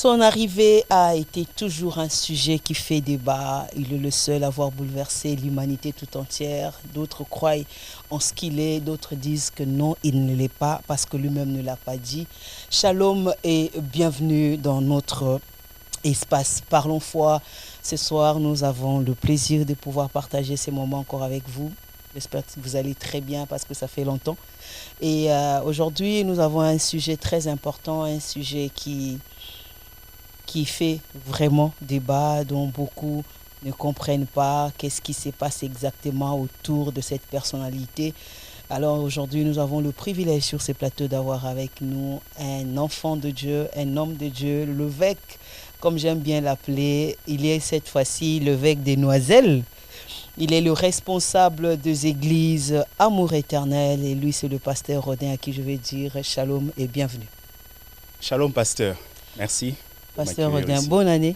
Son arrivée a été toujours un sujet qui fait débat. Il est le seul à avoir bouleversé l'humanité tout entière. D'autres croient en ce qu'il est, d'autres disent que non, il ne l'est pas parce que lui-même ne l'a pas dit. Shalom et bienvenue dans notre espace Parlons foi. Ce soir, nous avons le plaisir de pouvoir partager ces moments encore avec vous. J'espère que vous allez très bien parce que ça fait longtemps. Et aujourd'hui, nous avons un sujet très important, un sujet qui fait vraiment débat, dont beaucoup ne comprennent pas qu'est-ce qui se passe exactement autour de cette personnalité. Alors aujourd'hui, nous avons le privilège sur ces plateaux d'avoir avec nous un enfant de Dieu, un homme de Dieu, l'évêque, comme j'aime bien l'appeler. Il est cette fois-ci l'évêque des Noiselles. Il est le responsable des églises Amour Éternel et lui, c'est le pasteur Rodin à qui je vais dire shalom et bienvenue. Shalom, pasteur. Merci. Pasteur Rodin, bonne année.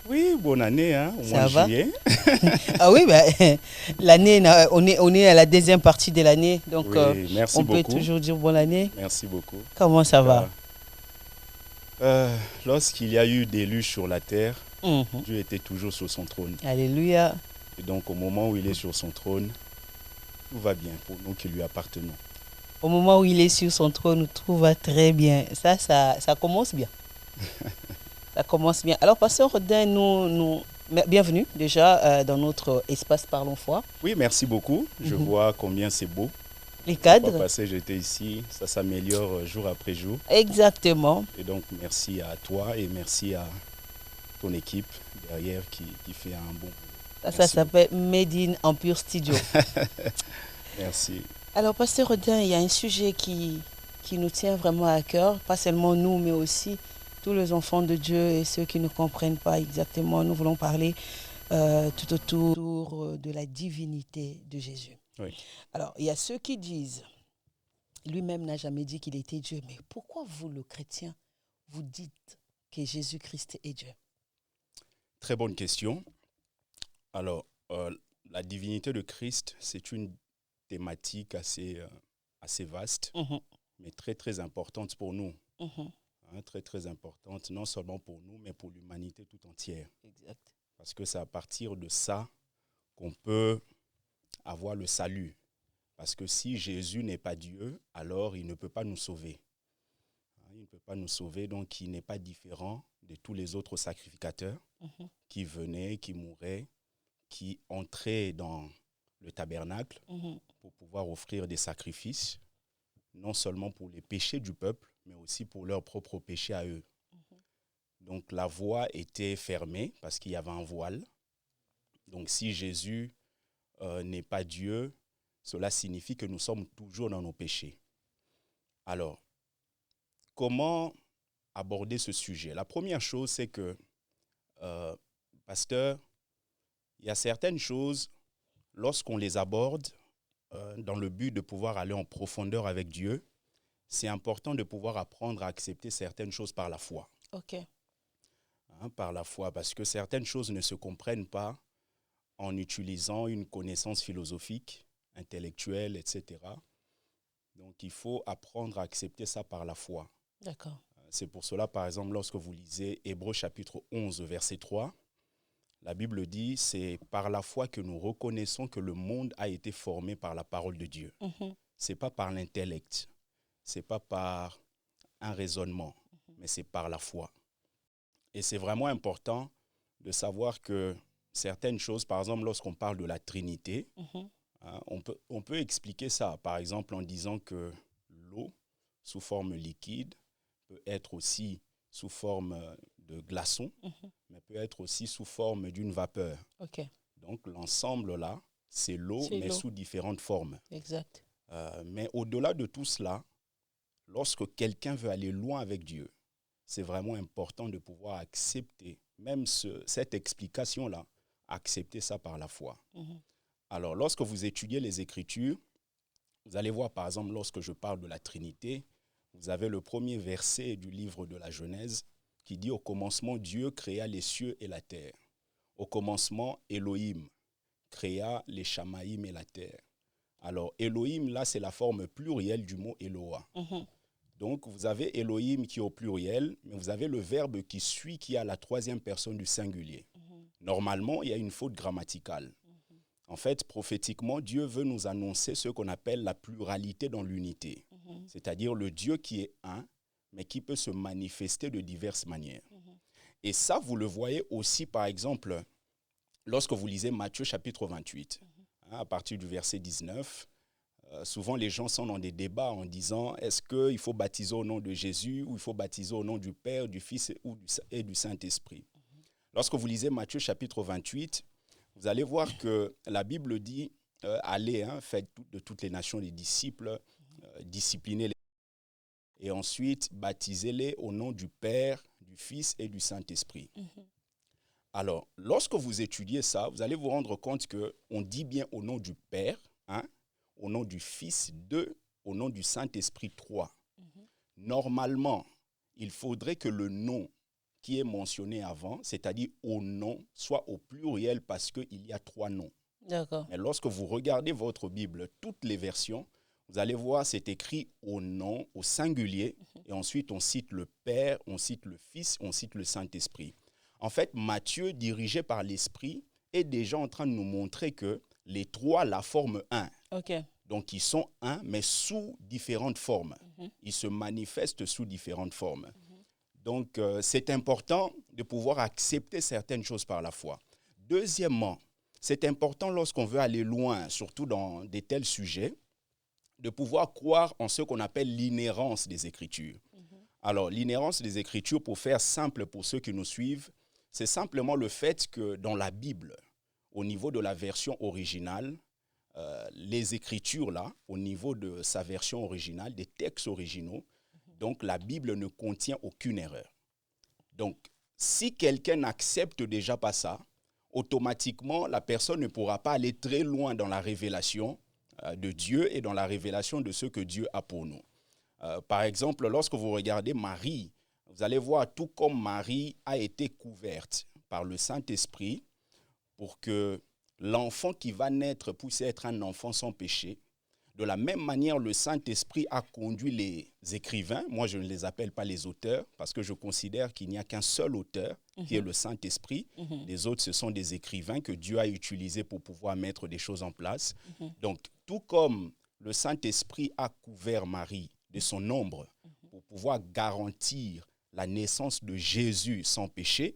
Oui, bonne année, hein, au mois de juillet. Ah oui, l'année, on est à la deuxième partie de l'année, donc oui, merci on beaucoup. peut toujours dire bonne année. Merci beaucoup. Comment ça va? Lorsqu'il y a eu des luttes sur la terre, Dieu était toujours sur son trône. Alléluia. Et donc au moment où il est sur son trône, tout va bien pour nous qui lui appartenons. Au moment où il est sur son trône, tout va très bien. Ça commence bien. Ça commence bien. Alors, pasteur Rodin, bienvenue déjà dans notre espace Parlons foi. Oui, merci beaucoup. Je vois combien c'est beau. Les cadres. Passé, j'étais ici, ça s'améliore jour après jour. Exactement. Et donc, merci à toi et merci à ton équipe derrière qui fait un bon boulot. Ça s'appelle Made in Empire Studio. Merci. Alors, pasteur Rodin, il y a un sujet qui nous tient vraiment à cœur, pas seulement nous, mais aussi tous les enfants de Dieu et ceux qui ne comprennent pas exactement. Nous voulons parler tout autour de la divinité de Jésus. Oui. Alors, il y a ceux qui disent, lui-même n'a jamais dit qu'il était Dieu, mais pourquoi vous, le chrétien, vous dites que Jésus-Christ est Dieu? Très bonne question. Alors, la divinité de Christ, c'est une thématique assez vaste, mais très, très importante pour nous. Très, très importante, non seulement pour nous, mais pour l'humanité tout entière. Exact. Parce que c'est à partir de ça qu'on peut avoir le salut. Parce que si Jésus n'est pas Dieu, alors il ne peut pas nous sauver. Il ne peut pas nous sauver, donc il n'est pas différent de tous les autres sacrificateurs qui venaient, qui mouraient, qui entraient dans le tabernacle pour pouvoir offrir des sacrifices, non seulement pour les péchés du peuple, mais aussi pour leurs propres péchés à eux. Donc la voie était fermée parce qu'il y avait un voile. Donc si Jésus n'est pas Dieu, cela signifie que nous sommes toujours dans nos péchés. Alors, comment aborder ce sujet? La première chose, c'est que, pasteur, il y a certaines choses, lorsqu'on les aborde dans le but de pouvoir aller en profondeur avec Dieu, c'est important de pouvoir apprendre à accepter certaines choses par la foi. Ok. Par la foi, parce que certaines choses ne se comprennent pas en utilisant une connaissance philosophique, intellectuelle, etc. Donc, il faut apprendre à accepter ça par la foi. D'accord. C'est pour cela, par exemple, lorsque vous lisez Hébreux chapitre 11, verset 3, la Bible dit, c'est par la foi que nous reconnaissons que le monde a été formé par la parole de Dieu. Ce n'est pas par l'intellect, ce n'est pas par un raisonnement, mais c'est par la foi. Et c'est vraiment important de savoir que certaines choses, par exemple, lorsqu'on parle de la Trinité, on peut expliquer ça, par exemple, en disant que l'eau, sous forme liquide, peut être aussi sous forme de glaçon, mais peut être aussi sous forme d'une vapeur. Okay. Donc, l'ensemble là, c'est l'eau, mais sous différentes formes. Exact. Mais au-delà de tout cela, lorsque quelqu'un veut aller loin avec Dieu, c'est vraiment important de pouvoir accepter, même cette explication-là, accepter ça par la foi. Alors, lorsque vous étudiez les Écritures, vous allez voir, par exemple, lorsque je parle de la Trinité, vous avez le premier verset du livre de la Genèse qui dit « Au commencement, Dieu créa les cieux et la terre. Au commencement, Elohim créa les Shamaïm et la terre. » Alors, Elohim, là, c'est la forme plurielle du mot Eloah. Donc, vous avez Elohim qui est au pluriel, mais vous avez le verbe qui suit, qui est à la troisième personne du singulier. Normalement, il y a une faute grammaticale. En fait, prophétiquement, Dieu veut nous annoncer ce qu'on appelle la pluralité dans l'unité. C'est-à-dire le Dieu qui est un, mais qui peut se manifester de diverses manières. Et ça, vous le voyez aussi, par exemple, lorsque vous lisez Matthieu chapitre 28, à partir du verset 19, souvent les gens sont dans des débats en disant est-ce qu'il faut baptiser au nom de Jésus ou il faut baptiser au nom du Père, du Fils et du Saint-Esprit. Lorsque vous lisez Matthieu chapitre 28, vous allez voir que la Bible dit allez, faites de toutes les nations des disciples, disciplinez-les et ensuite baptisez-les au nom du Père, du Fils et du Saint-Esprit. Alors, lorsque vous étudiez ça, vous allez vous rendre compte qu'on dit bien au nom du Père, au nom du Fils, 2, au nom du Saint-Esprit, 3. Normalement, il faudrait que le nom qui est mentionné avant, c'est-à-dire au nom, soit au pluriel parce qu'il y a 3 noms. D'accord. Mais lorsque vous regardez votre Bible, toutes les versions, vous allez voir, c'est écrit au nom, au singulier, et ensuite on cite le Père, on cite le Fils, on cite le Saint-Esprit. En fait, Matthieu, dirigé par l'Esprit, est déjà en train de nous montrer que les 3 la forment un. Ok. Donc, ils sont un, mais sous différentes formes. Ils se manifestent sous différentes formes. Donc, c'est important de pouvoir accepter certaines choses par la foi. Deuxièmement, c'est important lorsqu'on veut aller loin, surtout dans de tels sujets, de pouvoir croire en ce qu'on appelle l'inhérence des Écritures. Alors, l'inhérence des Écritures, pour faire simple pour ceux qui nous suivent, c'est simplement le fait que dans la Bible, au niveau de la version originale, les Écritures, là, au niveau de sa version originale, des textes originaux, donc la Bible ne contient aucune erreur. Donc, si quelqu'un n'accepte déjà pas ça, automatiquement, la personne ne pourra pas aller très loin dans la révélation de Dieu et dans la révélation de ce que Dieu a pour nous. Par exemple, lorsque vous regardez Marie, vous allez voir tout comme Marie a été couverte par le Saint-Esprit pour que l'enfant qui va naître puisse être un enfant sans péché. De la même manière, le Saint-Esprit a conduit les écrivains. Moi, je ne les appelle pas les auteurs parce que je considère qu'il n'y a qu'un seul auteur qui est le Saint-Esprit. Les autres, ce sont des écrivains que Dieu a utilisés pour pouvoir mettre des choses en place. Donc, tout comme le Saint-Esprit a couvert Marie de son ombre pour pouvoir garantir la naissance de Jésus sans péché,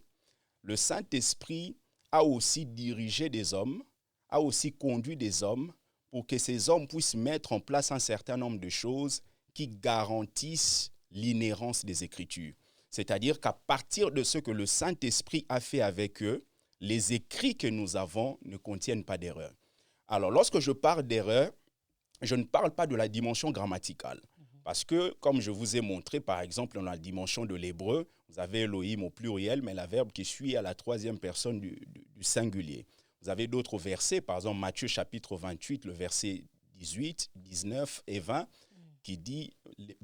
le Saint-Esprit a aussi dirigé des hommes, a aussi conduit des hommes pour que ces hommes puissent mettre en place un certain nombre de choses qui garantissent l'inhérence des Écritures. C'est-à-dire qu'à partir de ce que le Saint-Esprit a fait avec eux, les écrits que nous avons ne contiennent pas d'erreur. Alors, lorsque je parle d'erreur, je ne parle pas de la dimension grammaticale. Parce que, comme je vous ai montré, par exemple, dans la dimension de l'hébreu, vous avez Elohim au pluriel, mais la verbe qui suit à la troisième personne du singulier. Vous avez d'autres versets, par exemple Matthieu chapitre 28, le verset 18, 19 et 20, qui dit «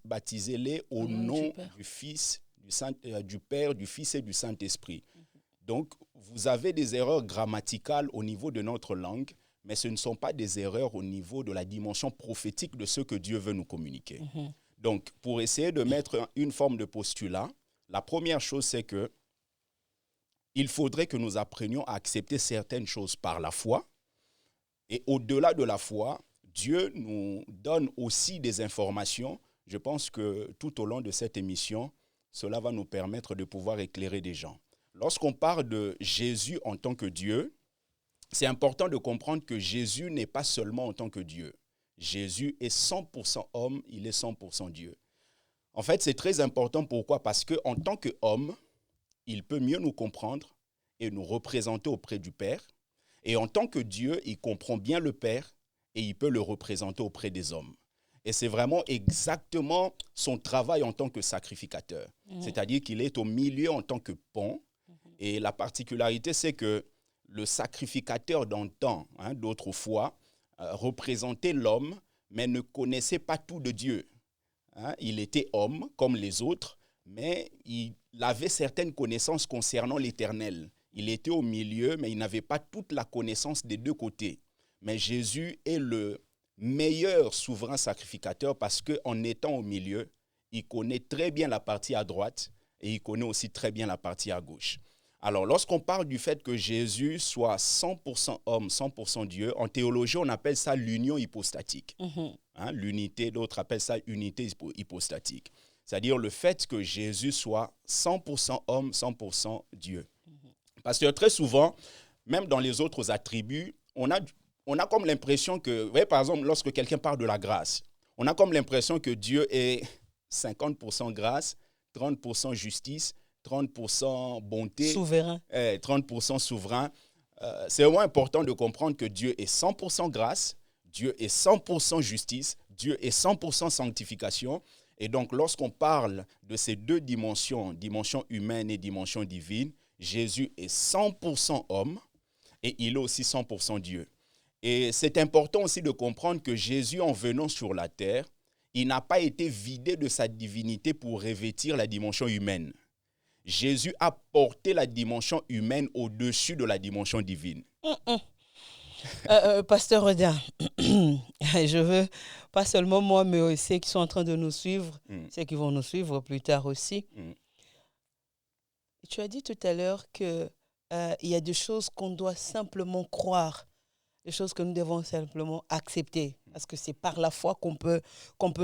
Baptisez-les au nom du Fils, du Père, du Fils et du Saint-Esprit ». Donc, vous avez des erreurs grammaticales au niveau de notre langue, mais ce ne sont pas des erreurs au niveau de la dimension prophétique de ce que Dieu veut nous communiquer. Donc, pour essayer de mettre une forme de postulat, la première chose, c'est que il faudrait que nous apprenions à accepter certaines choses par la foi. Et au-delà de la foi, Dieu nous donne aussi des informations. Je pense que tout au long de cette émission, cela va nous permettre de pouvoir éclairer des gens. Lorsqu'on parle de Jésus en tant que Dieu, c'est important de comprendre que Jésus n'est pas seulement en tant que Dieu. Jésus est 100% homme, il est 100% Dieu. En fait, c'est très important. Pourquoi? Parce qu'en tant qu'homme, il peut mieux nous comprendre et nous représenter auprès du Père. Et en tant que Dieu, il comprend bien le Père et il peut le représenter auprès des hommes. Et c'est vraiment exactement son travail en tant que sacrificateur. C'est-à-dire qu'il est au milieu en tant que pont. Et la particularité, c'est que le sacrificateur d'antan, d'autrefois, représentait l'homme, mais ne connaissait pas tout de Dieu. Il était homme, comme les autres, mais il avait certaines connaissances concernant l'Éternel. Il était au milieu, mais il n'avait pas toute la connaissance des deux côtés. Mais Jésus est le meilleur souverain sacrificateur parce qu'en étant au milieu, il connaît très bien la partie à droite et il connaît aussi très bien la partie à gauche. Alors, lorsqu'on parle du fait que Jésus soit 100% homme, 100% Dieu, en théologie, on appelle ça l'union hypostatique. Hein, l'unité, d'autres appellent ça unité hypostatique. C'est-à-dire le fait que Jésus soit 100% homme, 100% Dieu. Parce que très souvent, même dans les autres attributs, on a comme l'impression que, vous voyez, par exemple, lorsque quelqu'un parle de la grâce, on a comme l'impression que Dieu est 50% grâce, 30% justice, 30% bonté, Souverain. 30% souverain. C'est vraiment important de comprendre que Dieu est 100% grâce, Dieu est 100% justice, Dieu est 100% sanctification. Et donc, lorsqu'on parle de ces deux dimensions, dimension humaine et dimension divine, Jésus est 100% homme et il est aussi 100% Dieu. Et c'est important aussi de comprendre que Jésus, en venant sur la terre, il n'a pas été vidé de sa divinité pour revêtir la dimension humaine. Jésus a porté la dimension humaine au-dessus de la dimension divine. Pasteur Rodin, je veux, pas seulement moi, mais aussi ceux qui sont en train de nous suivre, ceux qui vont nous suivre plus tard aussi. Tu as dit tout à l'heure qu'il y a des choses qu'on doit simplement croire, des choses que nous devons simplement accepter, parce que c'est par la foi qu'on peut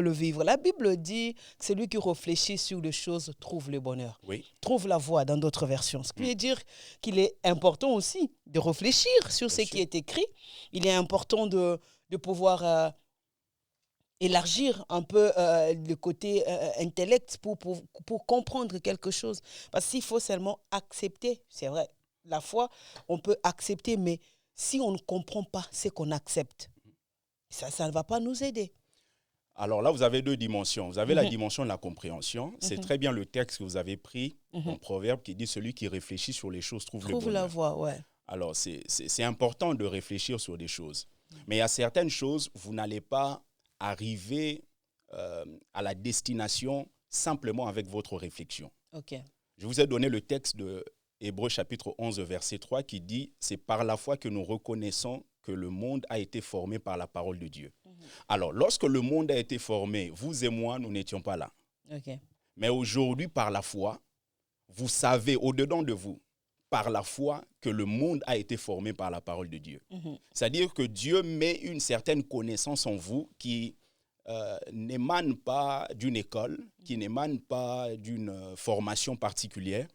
le vivre. La Bible dit que celui qui réfléchit sur les choses trouve le bonheur, trouve la voie dans d'autres versions. Ce qui veut dire qu'il est important aussi de réfléchir sur ce qui est écrit. Il est important de pouvoir élargir un peu le côté intellect pour comprendre quelque chose. Parce qu'il faut seulement accepter, c'est vrai, la foi, on peut accepter, mais si on ne comprend pas ce qu'on accepte, ça ne va pas nous aider. Alors là, vous avez deux dimensions. Vous avez la dimension de la compréhension. C'est très bien le texte que vous avez pris en Proverbe qui dit « Celui qui réfléchit sur les choses trouve le bonheur ». La voie, ouais. Alors, c'est important de réfléchir sur des choses. Mais il y a certaines choses, vous n'allez pas arriver à la destination simplement avec votre réflexion. Okay. Je vous ai donné le texte de Hébreux chapitre 11, verset 3 qui dit « C'est par la foi que nous reconnaissons que le monde a été formé par la parole de Dieu. » Alors, lorsque le monde a été formé, vous et moi, nous n'étions pas là. Okay. Mais aujourd'hui, par la foi, vous savez au-dedans de vous, par la foi, que le monde a été formé par la parole de Dieu. C'est-à-dire que Dieu met une certaine connaissance en vous qui n'émane pas d'une école, qui n'émane pas d'une formation particulière.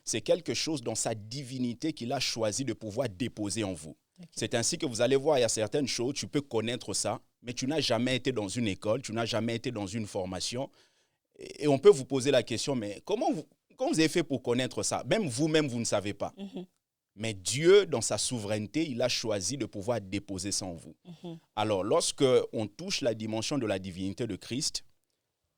C'est quelque chose dans sa divinité qu'il a choisi de pouvoir déposer en vous. Okay. C'est ainsi que vous allez voir, il y a certaines choses, tu peux connaître ça, mais tu n'as jamais été dans une école, tu n'as jamais été dans une formation. Et on peut vous poser la question, mais comment vous avez fait pour connaître ça? Même vous-même, vous ne savez pas. Mais Dieu, dans sa souveraineté, il a choisi de pouvoir déposer ça en vous. Alors, lorsque on touche la dimension de la divinité de Christ,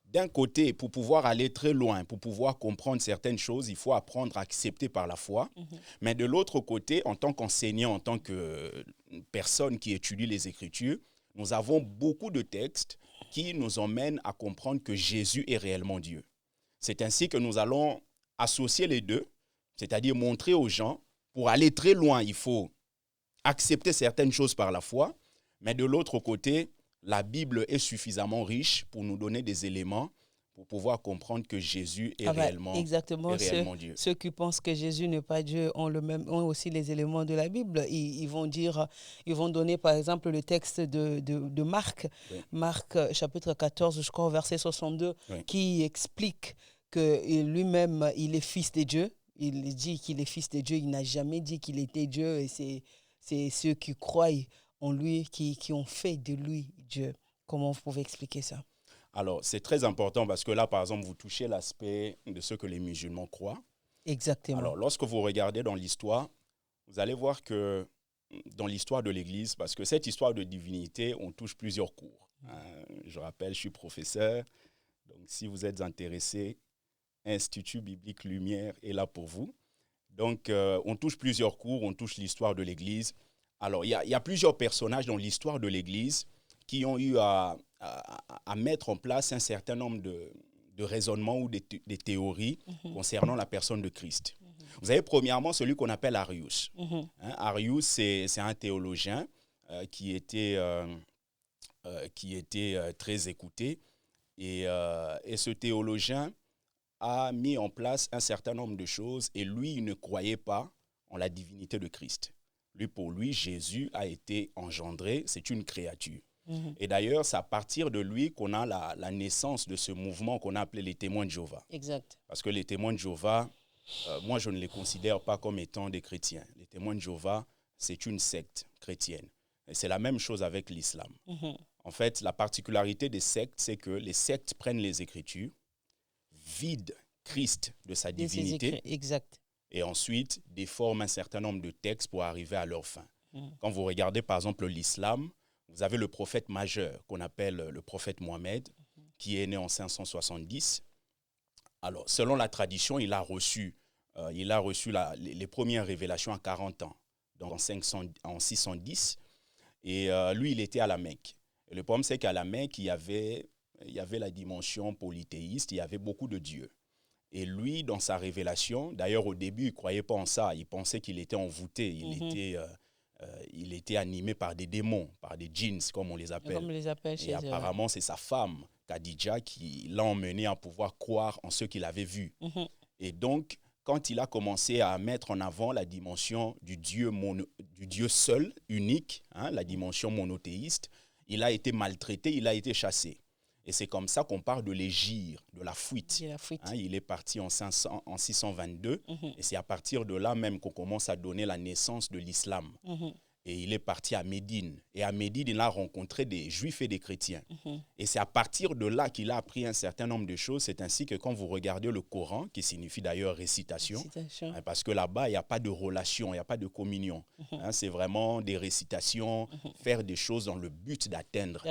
d'un côté, pour pouvoir aller très loin, pour pouvoir comprendre certaines choses, il faut apprendre à accepter par la foi. Mais de l'autre côté, en tant qu'enseignant, en tant que personne qui étudie les Écritures, nous avons beaucoup de textes qui nous emmènent à comprendre que Jésus est réellement Dieu. C'est ainsi que nous allons associer les deux, c'est-à-dire montrer aux gens, pour aller très loin, il faut accepter certaines choses par la foi, mais de l'autre côté, la Bible est suffisamment riche pour nous donner des éléments pour pouvoir comprendre que Jésus est réellement Dieu. Ceux qui pensent que Jésus n'est pas Dieu ont aussi les éléments de la Bible. Ils vont donner par exemple le texte de Marc, Marc chapitre 14, je crois, verset 62, qui explique que lui-même, il est fils de Dieu. Il dit qu'il est fils de Dieu. Il n'a jamais dit qu'il était Dieu. Et c'est ceux qui croient en lui qui ont fait de lui Dieu. Comment vous pouvez expliquer ça? Alors, c'est très important parce que là, par exemple, vous touchez l'aspect de ce que les musulmans croient. Exactement. Alors, lorsque vous regardez dans l'histoire, vous allez voir que dans l'histoire de l'Église, parce que cette histoire de divinité, on touche plusieurs cours. Je rappelle, je suis professeur. Donc, si vous êtes intéressé, Institut biblique Lumière est là pour vous. Donc, on touche plusieurs cours, on touche l'histoire de l'Église. Alors, il y a plusieurs personnages dans l'histoire de l'Église qui ont eu à mettre en place un certain nombre de raisonnements ou des théories concernant la personne de Christ. Vous avez premièrement celui qu'on appelle Arius. Arius, c'est un théologien qui était très écouté. Et ce théologien a mis en place un certain nombre de choses et lui, il ne croyait pas en la divinité de Christ. Pour lui, Jésus a été engendré, c'est une créature. Et d'ailleurs, c'est à partir de lui qu'on a la naissance de ce mouvement qu'on a appelé les témoins de Jéhovah. Exact. Parce que les témoins de Jéhovah, moi, je ne les considère pas comme étant des chrétiens. Les témoins de Jéhovah, c'est une secte chrétienne. Et c'est la même chose avec l'islam. En fait, la particularité des sectes, c'est que les sectes prennent les Écritures, vident Christ de sa divinité, exact. Et ensuite déforment un certain nombre de textes pour arriver à leur fin. Quand vous regardez par exemple l'islam, vous avez le prophète majeur qu'on appelle le prophète Mohammed, qui est né en 570. Alors, selon la tradition, il a reçu les premières révélations à 40 ans, donc en 610. Et lui, il était à la Mecque. Et le problème, c'est qu'à la Mecque, il y avait la dimension polythéiste, il y avait beaucoup de dieux. Et lui, dans sa révélation, d'ailleurs au début, il ne croyait pas en ça, il pensait qu'il était envoûté, il était animé par des démons, par des djinns, comme on les appelle. Comme on les appelle chez Et apparemment, c'est sa femme, Khadija, qui l'a emmené à pouvoir croire en ce qu'il avait vu. Et donc, quand il a commencé à mettre en avant la dimension du Dieu seul, unique, la dimension monothéiste, il a été maltraité, il a été chassé. Et c'est comme ça qu'on parle de l'hégire, de la fuite. Il est parti en 622 et c'est à partir de là même qu'on commence à donner la naissance de l'islam. Et il est parti à Médine. Et à Médine, il a rencontré des juifs et des chrétiens. Et c'est à partir de là qu'il a appris un certain nombre de choses. C'est ainsi que quand vous regardez le Coran, qui signifie d'ailleurs récitation, parce que là-bas, il n'y a pas de relation, il n'y a pas de communion. C'est vraiment des récitations, faire des choses dans le but d'atteindre.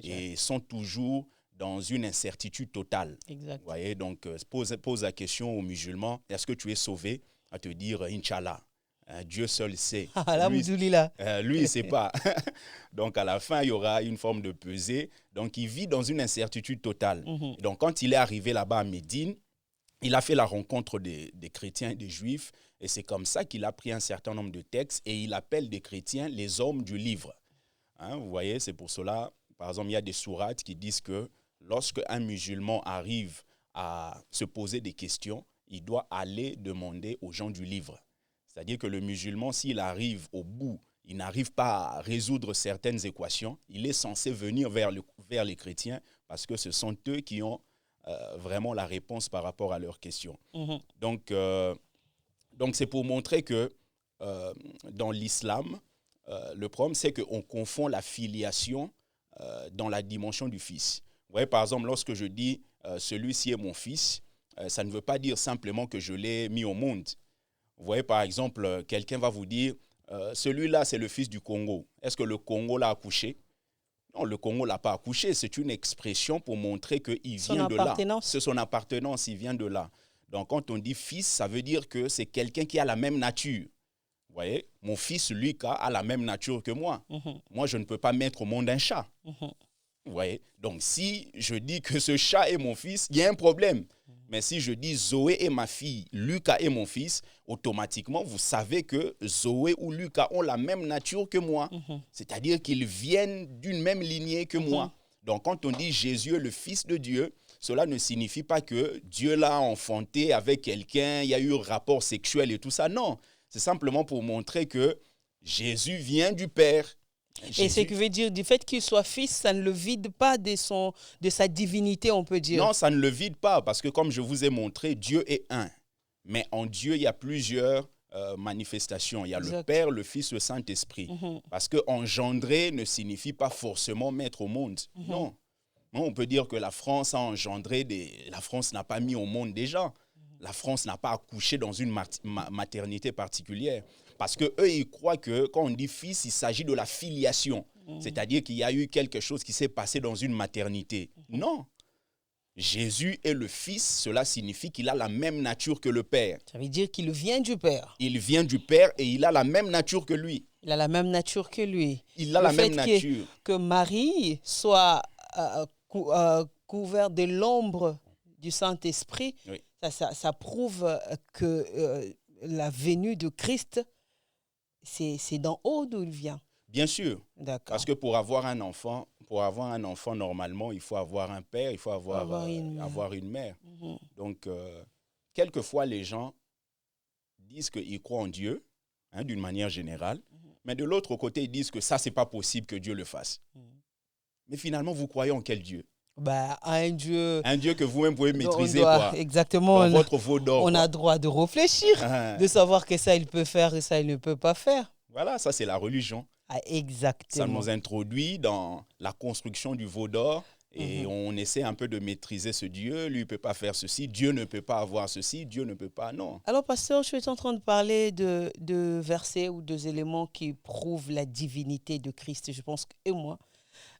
Et sont toujours dans une incertitude totale. Exact. Vous voyez, donc pose la question aux musulmans, est-ce que tu es sauvé? À te dire, Inch'Allah. Dieu seul sait. Lui, il ne sait pas. Donc, à la fin, il y aura une forme de pesée. Donc, il vit dans une incertitude totale. Donc, quand il est arrivé là-bas à Médine, il a fait la rencontre des chrétiens et des juifs. Et c'est comme ça qu'il a pris un certain nombre de textes et il appelle des chrétiens les hommes du livre. Vous voyez, c'est pour cela, par exemple, il y a des sourates qui disent que lorsque un musulman arrive à se poser des questions, il doit aller demander aux gens du livre. C'est-à-dire que le musulman, s'il arrive au bout, il n'arrive pas à résoudre certaines équations, il est censé venir vers les chrétiens parce que ce sont eux qui ont vraiment la réponse par rapport à leurs questions. Donc, c'est pour montrer que dans l'islam, le problème, c'est qu'on confond la filiation dans la dimension du fils. Vous voyez, par exemple, lorsque je dis « celui-ci est mon fils », ça ne veut pas dire simplement que je l'ai mis au monde. Vous voyez, par exemple, quelqu'un va vous dire celui-là, c'est le fils du Congo. Est-ce que le Congo l'a accouché? Non, le Congo ne l'a pas accouché. C'est une expression pour montrer qu'il vient de là. C'est son appartenance, il vient de là. Donc, quand on dit fils, ça veut dire que c'est quelqu'un qui a la même nature. Vous voyez, mon fils Lucas a la même nature que moi. Moi, je ne peux pas mettre au monde un chat. Vous voyez, donc si je dis que ce chat est mon fils, il y a un problème. Mais si je dis Zoé est ma fille, Lucas est mon fils, automatiquement, vous savez que Zoé ou Lucas ont la même nature que moi. C'est-à-dire qu'ils viennent d'une même lignée que moi. Donc, quand on dit Jésus est le Fils de Dieu, cela ne signifie pas que Dieu l'a enfanté avec quelqu'un, il y a eu un rapport sexuel et tout ça. Non, c'est simplement pour montrer que Jésus vient du Père. Et ce qui veut dire, du fait qu'il soit fils, ça ne le vide pas de sa divinité, on peut dire. Non, ça ne le vide pas, parce que comme je vous ai montré, Dieu est un. Mais en Dieu, il y a plusieurs manifestations. Il y a le Père, le Fils, le Saint-Esprit. Parce que engendrer ne signifie pas forcément mettre au monde. Non. On peut dire que la France a engendré La France n'a pas mis au monde des gens. La France n'a pas accouché dans une maternité particulière. Parce qu'eux, ils croient que quand on dit fils, il s'agit de la filiation. C'est-à-dire qu'il y a eu quelque chose qui s'est passé dans une maternité. Non. Jésus est le Fils, cela signifie qu'il a la même nature que le Père. Ça veut dire qu'il vient du Père. Il vient du Père et il a la même nature que lui. Il a la même nature que lui. Il a la même nature. Que Marie soit couverte de l'ombre du Saint-Esprit, oui. ça prouve que la venue de Christ, c'est d'en haut d'où il vient. Bien sûr. Parce que pour avoir un enfant, pour avoir un enfant, normalement, il faut avoir un père, il faut avoir une mère. Mhm. Donc, quelquefois, les gens disent qu'ils croient en Dieu, d'une manière générale, mais de l'autre côté, ils disent que ça, c'est pas possible que Dieu le fasse. Mais finalement, vous croyez en quel Dieu? Un Dieu. Un Dieu que vous-même pouvez maîtriser, exactement. Dans votre veau d'or. On a droit de réfléchir, de savoir que ça, il peut faire et ça, il ne peut pas faire. Voilà, ça, c'est la religion. Exactement. Ça nous introduit dans la construction du veau d'or et on essaie un peu de maîtriser ce Dieu. Lui ne peut pas faire ceci, Dieu ne peut pas avoir ceci, Dieu ne peut pas, non. Alors, pasteur, je suis en train de parler de versets ou d'éléments qui prouvent la divinité de Christ. Je pense que moi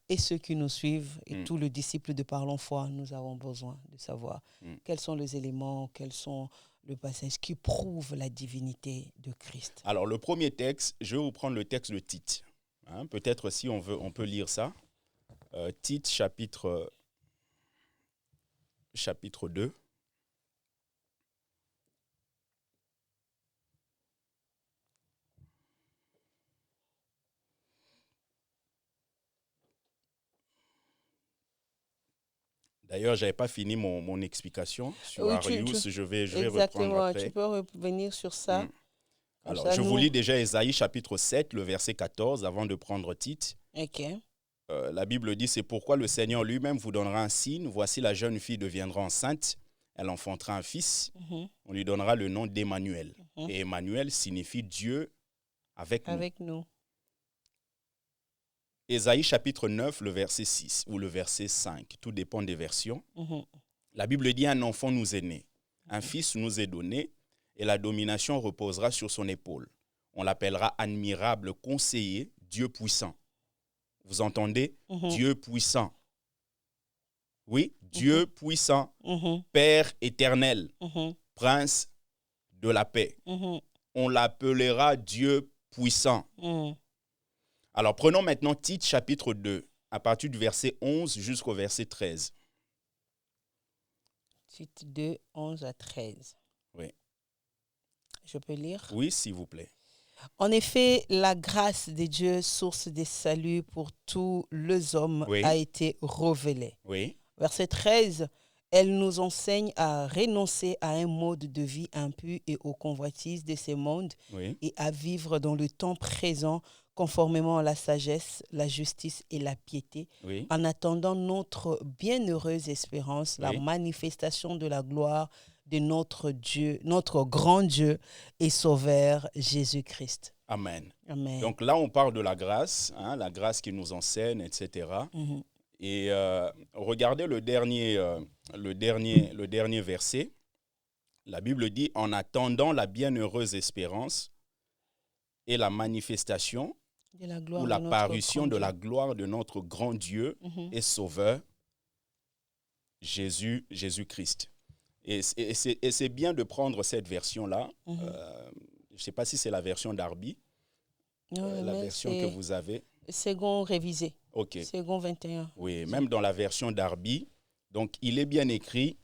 et ceux qui nous suivent et tous les disciples de Parlons Foi, nous avons besoin de savoir quels sont les éléments, quels sont le passage qui prouve la divinité de Christ. Alors, le premier texte, je vais vous prendre le texte de Tite. Peut-être si on veut, on peut lire ça. Tite, chapitre 2. D'ailleurs, je n'avais pas fini mon explication sur Arius. Je vais reprendre après. Tu peux revenir sur ça. Alors, ça, je vous lis déjà Ésaïe chapitre 7, le verset 14, avant de prendre Tite. Ok. La Bible dit, c'est pourquoi le Seigneur lui-même vous donnera un signe. Voici, la jeune fille deviendra enceinte. Elle enfantera un fils. On lui donnera le nom d'Emmanuel. Et Emmanuel signifie Dieu avec nous. Ésaïe chapitre 9, le verset 6 ou le verset 5, tout dépend des versions. La Bible dit, un enfant nous est né, un fils nous est donné, et la domination reposera sur son épaule. On l'appellera admirable conseiller, Dieu puissant. Vous entendez? Dieu puissant. Oui, Dieu puissant, Père éternel, Prince de la paix. On l'appellera Dieu puissant. Alors, prenons maintenant Tite, chapitre 2, à partir du verset 11 jusqu'au verset 13. Tite 2, 11 à 13. Oui. Je peux lire? Oui, s'il vous plaît. En effet, la grâce de Dieu, source de salut pour tous les hommes, a été révélée. Oui. Verset 13. Elle nous enseigne à renoncer à un mode de vie impur et aux convoitises de ce monde et à vivre dans le temps présent conformément à la sagesse, la justice et la piété, en attendant notre bienheureuse espérance, la manifestation de la gloire de notre Dieu, notre grand Dieu et Sauveur Jésus-Christ. Amen. Amen. Donc là, on parle de la grâce qui nous enseigne, etc. Et regardez le dernier verset. La Bible dit, en attendant la bienheureuse espérance et la manifestation ou l'apparition de la gloire de notre grand Dieu et Sauveur, Jésus-Christ. Et c'est bien de prendre cette version-là. Je ne sais pas si c'est la version d'Arby, la version que vous avez. Second révisé. OK. Second 21. Oui, même dans la version d'Arby. Donc, il est bien écrit,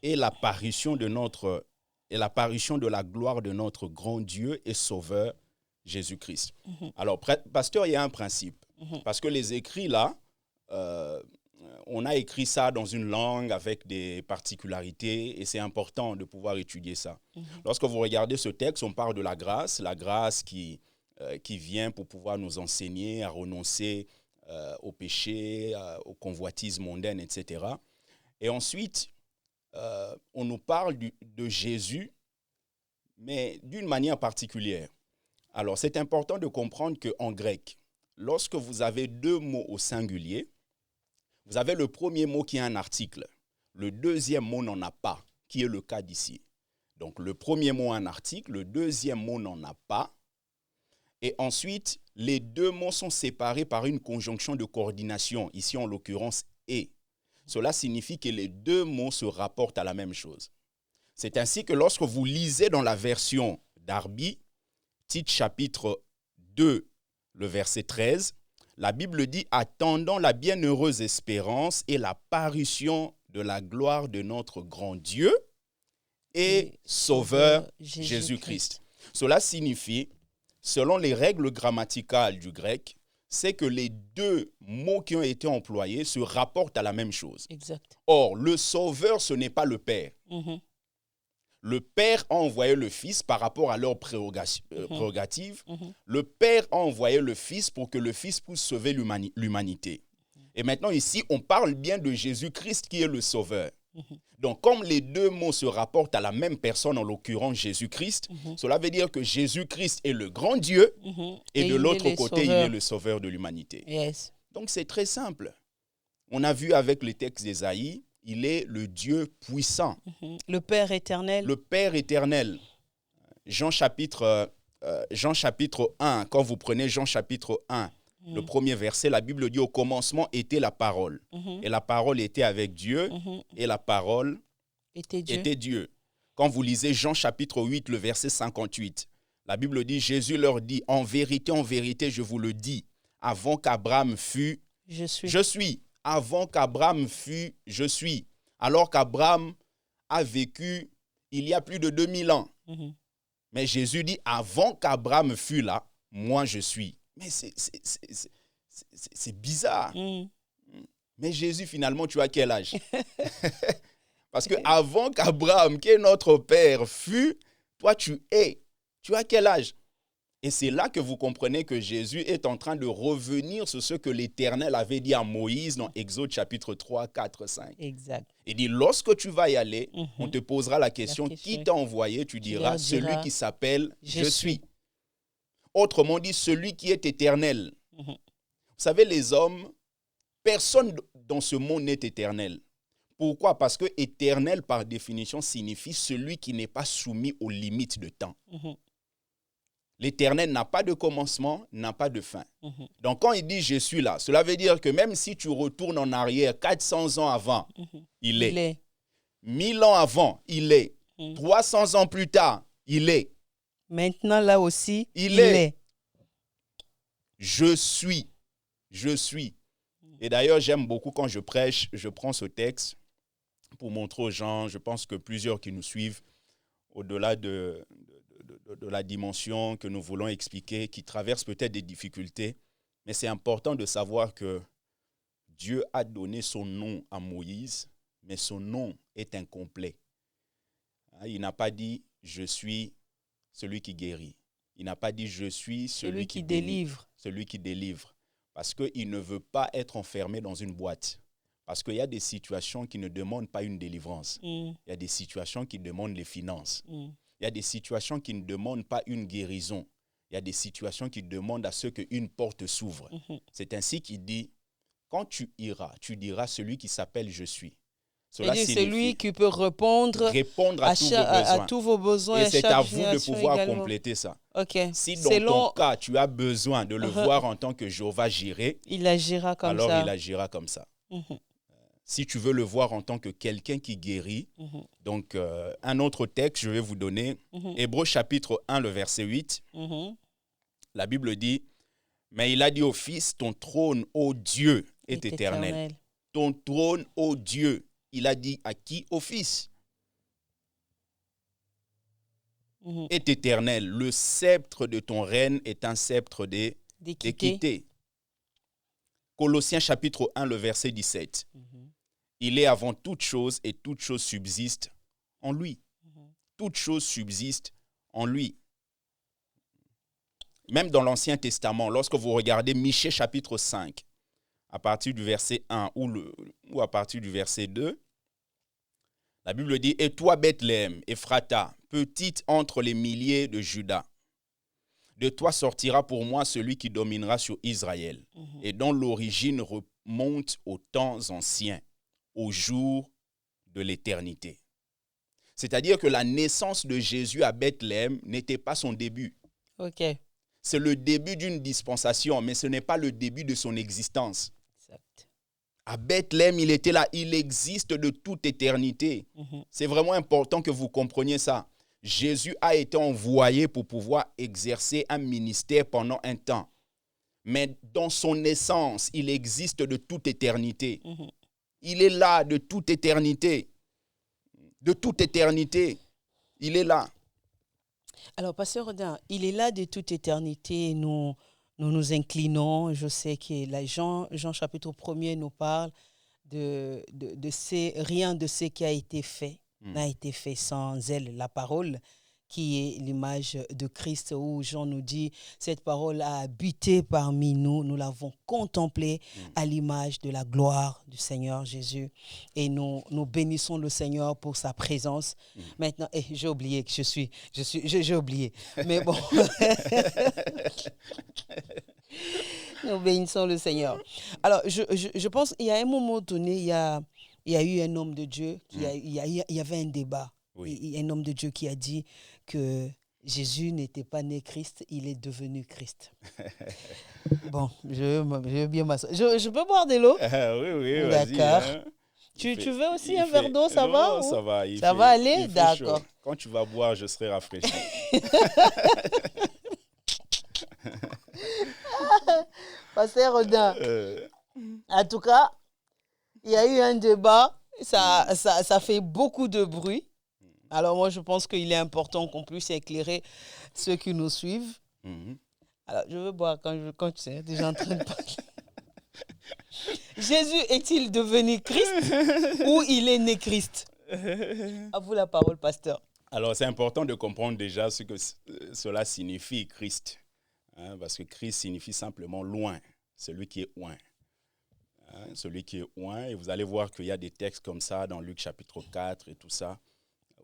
et l'apparition de la gloire de notre grand Dieu et Sauveur, Jésus-Christ. Alors, pasteur, il y a un principe. Parce que les écrits là, on a écrit ça dans une langue avec des particularités et c'est important de pouvoir étudier ça. Lorsque vous regardez ce texte, on parle de la grâce qui vient pour pouvoir nous enseigner à renoncer au péché, aux convoitises mondaines, etc. Et ensuite, on nous parle de Jésus, mais d'une manière particulière. Alors, c'est important de comprendre qu'en grec, lorsque vous avez deux mots au singulier, vous avez le premier mot qui est un article. Le deuxième mot n'en a pas, qui est le cas d'ici. Donc, le premier mot un article, le deuxième mot n'en a pas. Et ensuite, les deux mots sont séparés par une conjonction de coordination, ici en l'occurrence « et ». Cela signifie que les deux mots se rapportent à la même chose. C'est ainsi que lorsque vous lisez dans la version d'Arby, Tite chapitre 2, le verset 13, la Bible dit « Attendant la bienheureuse espérance et l'apparition de la gloire de notre grand Dieu et Sauveur Jésus-Christ. » Cela signifie selon les règles grammaticales du grec, c'est que les deux mots qui ont été employés se rapportent à la même chose. Exact. Or, le Sauveur, ce n'est pas le Père. Le Père a envoyé le Fils par rapport à leurs prérogatives. Le Père a envoyé le Fils pour que le Fils puisse sauver l'humanité. Et maintenant, ici, on parle bien de Jésus-Christ qui est le Sauveur. Donc, comme les deux mots se rapportent à la même personne, en l'occurrence Jésus-Christ, cela veut dire que Jésus-Christ est le grand Dieu et de l'autre côté, il est le Sauveur de l'humanité. Yes. Donc, c'est très simple. On a vu avec le texte d'Ésaïe, il est le Dieu puissant. Le Père éternel. Le Père éternel. Jean chapitre 1, quand vous prenez Jean chapitre 1, le premier verset, la Bible dit « Au commencement était la parole. Et la parole était avec Dieu, et la parole était Dieu. » Quand vous lisez Jean chapitre 8, le verset 58, la Bible dit « Jésus leur dit, en vérité, je vous le dis, avant qu'Abraham fût, je suis. Avant qu'Abraham fût, je suis. » Alors qu'Abraham a vécu il y a plus de 2000 ans. Mais Jésus dit, avant qu'Abraham fût là, moi je suis. Mais c'est bizarre. Mais Jésus, finalement, tu as quel âge? Parce que avant qu'Abraham, qui est notre père, fût, toi tu es. Tu as quel âge? Et c'est là que vous comprenez que Jésus est en train de revenir sur ce que l'Éternel avait dit à Moïse dans Exode chapitre 3, 4, 5. Exact. Il dit, lorsque tu vas y aller, on te posera la question, qui t'a envoyé? Tu diras, celui qui s'appelle Je suis. Autrement dit, celui qui est éternel. Vous savez, les hommes, personne dans ce monde n'est éternel. Pourquoi? Parce que éternel, par définition, signifie celui qui n'est pas soumis aux limites de temps. L'Éternel n'a pas de commencement, n'a pas de fin. Donc, quand il dit « je suis là », cela veut dire que même si tu retournes en arrière 400 ans avant, il est. 1000 ans avant, il est. 300 ans plus tard, il est. Maintenant, là aussi, il est. Je suis. Je suis. Et d'ailleurs, j'aime beaucoup quand je prêche, je prends ce texte pour montrer aux gens, je pense que plusieurs qui nous suivent, au-delà de la dimension que nous voulons expliquer, qui traverse peut-être des difficultés, mais c'est important de savoir que Dieu a donné son nom à Moïse, mais son nom est incomplet. Il n'a pas dit « je suis celui qui guérit ». Il n'a pas dit « je suis celui qui délivre ». Celui qui délivre. Parce qu'il ne veut pas être enfermé dans une boîte. Parce qu'il y a des situations qui ne demandent pas une délivrance. Il y a des situations qui demandent les finances. Il y a des situations qui ne demandent pas une guérison. Il y a des situations qui demandent à ce qu'une porte s'ouvre. C'est ainsi qu'il dit, quand tu iras, tu diras celui qui s'appelle « Je suis ». Cela c'est lui qui peut répondre à tous vos besoins. Et c'est à vous de pouvoir compléter ça. Si dans ton cas, tu as besoin de le voir en tant que Jéhovah Jireh, il agira comme ça. Alors il agira comme ça. Si tu veux le voir en tant que quelqu'un qui guérit, donc un autre texte, je vais vous donner, Hébreux chapitre 1, le verset 8. La Bible dit, « Mais il a dit au Fils, ton trône, ô Dieu, est éternel. Ton trône, ô Dieu. » Il a dit à qui? Au Fils. Est éternel. Le sceptre de ton règne est un sceptre d'équité. Colossiens chapitre 1, le verset 17. Il est avant toute chose et toute chose subsiste en lui. Toute chose subsiste en lui. Même dans l'Ancien Testament, lorsque vous regardez Michée chapitre 5, à partir du verset 1 ou à partir du verset 2, la Bible dit « Et toi, Bethléem, Ephrata, petite entre les milliers de Juda, de toi sortira pour moi celui qui dominera sur Israël, et dont l'origine remonte aux temps anciens, au jour de l'éternité. » C'est-à-dire que la naissance de Jésus à Bethléem n'était pas son début. C'est le début d'une dispensation, mais ce n'est pas le début de son existence. Exact. À Bethléem, il était là, il existe de toute éternité. C'est vraiment important que vous compreniez ça. Jésus a été envoyé pour pouvoir exercer un ministère pendant un temps. Mais dans son essence, il existe de toute éternité. Il est là de toute éternité. De toute éternité, il est là. Alors, Pasteur Rodin, il est là de toute éternité. Nous nous inclinons. Je sais que Jean chapitre 1er nous parle rien de ce qui a été fait n'a été fait sans elle. La parole qui est l'image de Christ, où Jean nous dit, cette parole a habité parmi nous, nous l'avons contemplée à l'image de la gloire du Seigneur Jésus. Et nous bénissons le Seigneur pour sa présence. Maintenant, j'ai oublié que j'ai oublié. Mais bon, nous bénissons le Seigneur. Alors, je pense qu'il y a un moment donné, il y a eu un homme de Dieu, il y avait un débat. Oui. Il y a un homme de Dieu qui a dit que Jésus n'était pas né Christ, il est devenu Christ. Bon, je veux bien m'asseoir. Je peux boire de l'eau? Oui, vas-y. D'accord. Hein. Tu veux aussi un verre d'eau, ça non, va? Ça va. Ça va aller? D'accord. Chaud. Quand tu vas boire, je serai rafraîchi. Pasteur Rodin, en tout cas, il y a eu un débat, ça fait beaucoup de bruit. Alors moi, je pense qu'il est important qu'on puisse éclairer ceux qui nous suivent. Alors, je veux boire quand tu sais, déjà en train de parler. Jésus est-il devenu Christ ou il est né Christ? À vous la parole, pasteur. Alors, c'est important de comprendre déjà ce que cela signifie, Christ. Hein, parce que Christ signifie simplement loin, celui qui est loin. Hein, celui qui est loin. Et vous allez voir qu'il y a des textes comme ça dans Luc chapitre 4 et tout ça,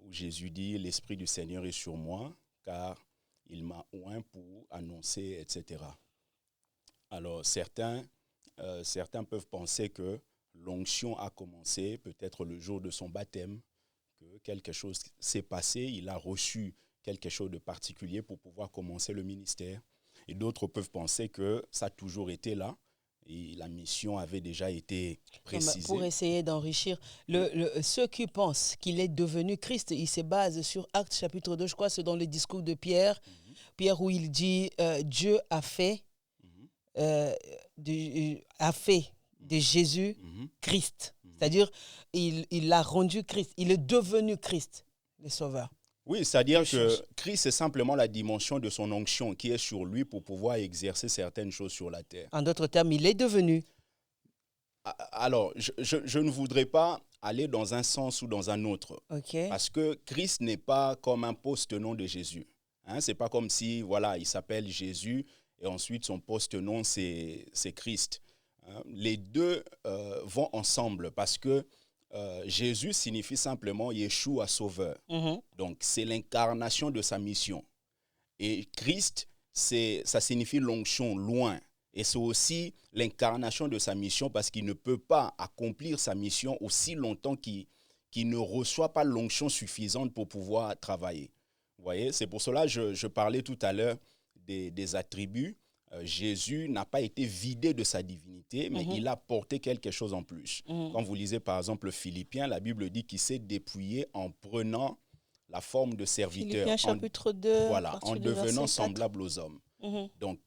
où Jésus dit « L'Esprit du Seigneur est sur moi, car il m'a oint pour annoncer, etc. » Alors, certains peuvent penser que l'onction a commencé peut-être le jour de son baptême, que quelque chose s'est passé, il a reçu quelque chose de particulier pour pouvoir commencer le ministère. Et d'autres peuvent penser que ça a toujours été là et la mission avait déjà été précisée. Pour essayer d'enrichir, ceux qui pensent qu'il est devenu Christ, ils se basent sur Actes chapitre 2, je crois, c'est dans le discours de Pierre, Pierre où il dit Dieu a fait de Jésus Christ. C'est-à-dire, il l'a rendu Christ. Il est devenu Christ, le Sauveur. Oui, c'est-à-dire que Christ est simplement la dimension de son onction qui est sur lui pour pouvoir exercer certaines choses sur la terre. En d'autres termes, il est devenu. Alors, je ne voudrais pas aller dans un sens ou dans un autre. Okay. Parce que Christ n'est pas comme un post-nom de Jésus. Hein, ce n'est pas comme si, voilà, il s'appelle Jésus et ensuite son post-nom, c'est Christ. Hein, les deux vont ensemble parce que Jésus signifie simplement Yeshua, sauveur. Donc, c'est l'incarnation de sa mission. Et Christ, ça signifie l'onction, loin. Et c'est aussi l'incarnation de sa mission parce qu'il ne peut pas accomplir sa mission aussi longtemps qu'il ne reçoit pas l'onction suffisante pour pouvoir travailler. Vous voyez, c'est pour cela que je parlais tout à l'heure des attributs. Jésus n'a pas été vidé de sa divinité, mais il a porté quelque chose en plus. Quand vous lisez par exemple Philippiens, la Bible dit qu'il s'est dépouillé en prenant la forme de serviteur. Philippiens chapitre 2, voilà, en devenant semblable aux hommes. Donc,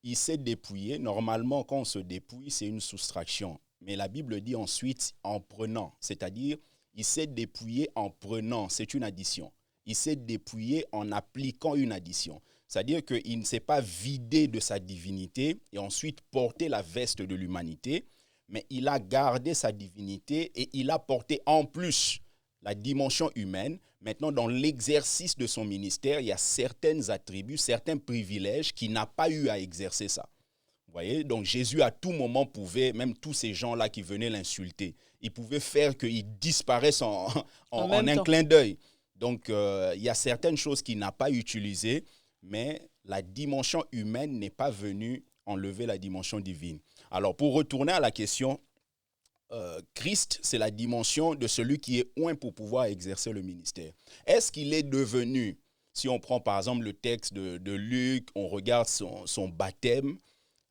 il s'est dépouillé. Normalement, quand on se dépouille, c'est une soustraction. Mais la Bible dit ensuite en prenant, c'est-à-dire il s'est dépouillé en prenant, c'est une addition. Il s'est dépouillé en appliquant une addition. C'est-à-dire qu'il ne s'est pas vidé de sa divinité et ensuite porté la veste de l'humanité, mais il a gardé sa divinité et il a porté en plus la dimension humaine. Maintenant, dans l'exercice de son ministère, il y a certains attributs, certains privilèges qu'il n'a pas eu à exercer ça. Vous voyez? Donc Jésus à tout moment pouvait, même tous ces gens-là qui venaient l'insulter, il pouvait faire qu'il disparaisse en un clin d'œil. Donc il y a certaines choses qu'il n'a pas utilisées, mais la dimension humaine n'est pas venue enlever la dimension divine. Alors, pour retourner à la question, Christ, c'est la dimension de celui qui est oint pour pouvoir exercer le ministère. Est-ce qu'il est devenu, si on prend par exemple le texte de Luc, on regarde son baptême,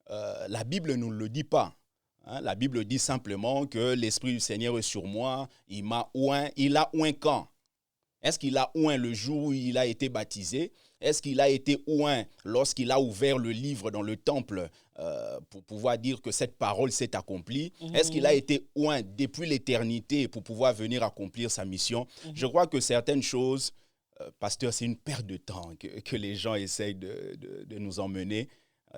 la Bible ne nous le dit pas. Hein? La Bible dit simplement que l'Esprit du Seigneur est sur moi, il m'a oint. Il a oint quand? Est-ce qu'il a oint le jour où il a été baptisé? Est-ce qu'il a été oint lorsqu'il a ouvert le livre dans le temple pour pouvoir dire que cette parole s'est accomplie? Est-ce qu'il a été oint depuis l'éternité pour pouvoir venir accomplir sa mission? Je crois que certaines choses pasteur, c'est une perte de temps que les gens essayent de nous emmener.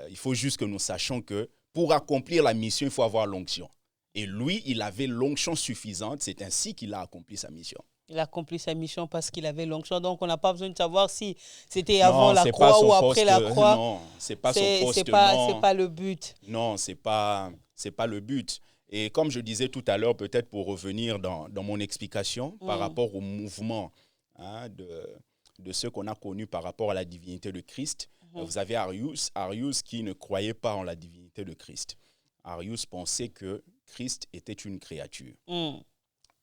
Il faut juste que nous sachions que pour accomplir la mission, il faut avoir l'onction. Et lui, il avait l'onction suffisante. C'est ainsi qu'il a accompli sa mission. Il a accompli sa mission parce qu'il avait l'onction. Donc, on n'a pas besoin de savoir si c'était avant Non, la c'est pas croix son ou après poste. la croix. Non, c'est pas son poste. C'est Non, pas le but. non, c'est pas le but. Et comme je disais tout à l'heure, peut-être pour revenir dans mon explication par rapport au mouvement de ceux qu'on a connus par rapport à la divinité de Christ, vous avez Arius qui ne croyait pas en la divinité de Christ. Arius pensait que Christ était une créature.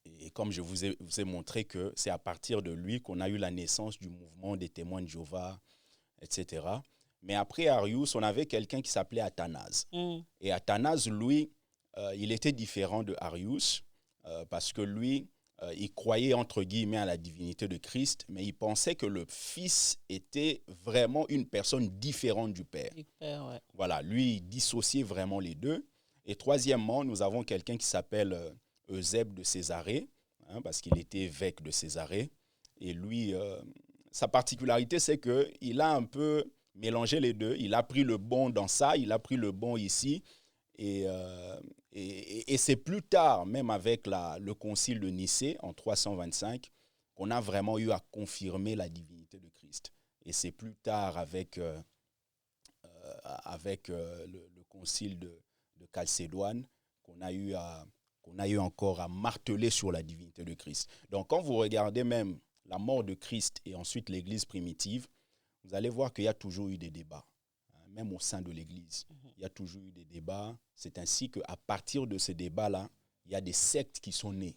Et comme je vous ai montré que c'est à partir de lui qu'on a eu la naissance du mouvement des témoins de Jéhovah, etc. Mais après Arius, on avait quelqu'un qui s'appelait Athanase. Et Athanase, lui, il était différent de Arius parce que lui, il croyait entre guillemets à la divinité de Christ, mais il pensait que le Fils était vraiment une personne différente du Père. Ouais. Voilà, lui, il dissociait vraiment les deux. Et troisièmement, nous avons quelqu'un qui s'appelle Eusèbe de Césarée, parce qu'il était évêque de Césarée. Et lui, sa particularité, c'est qu'il a un peu mélangé les deux. Il a pris le bon dans ça, il a pris le bon ici. Et c'est plus tard, même avec le concile de Nicée en 325, qu'on a vraiment eu à confirmer la divinité de Christ. Et c'est plus tard avec le concile de Chalcédoine qu'on a eu encore à marteler sur la divinité de Christ. Donc quand vous regardez même la mort de Christ et ensuite l'Église primitive, vous allez voir qu'il y a toujours eu des débats. Même au sein de l'Église, il y a toujours eu des débats. C'est ainsi qu'à partir de ces débats-là, il y a des sectes qui sont nées.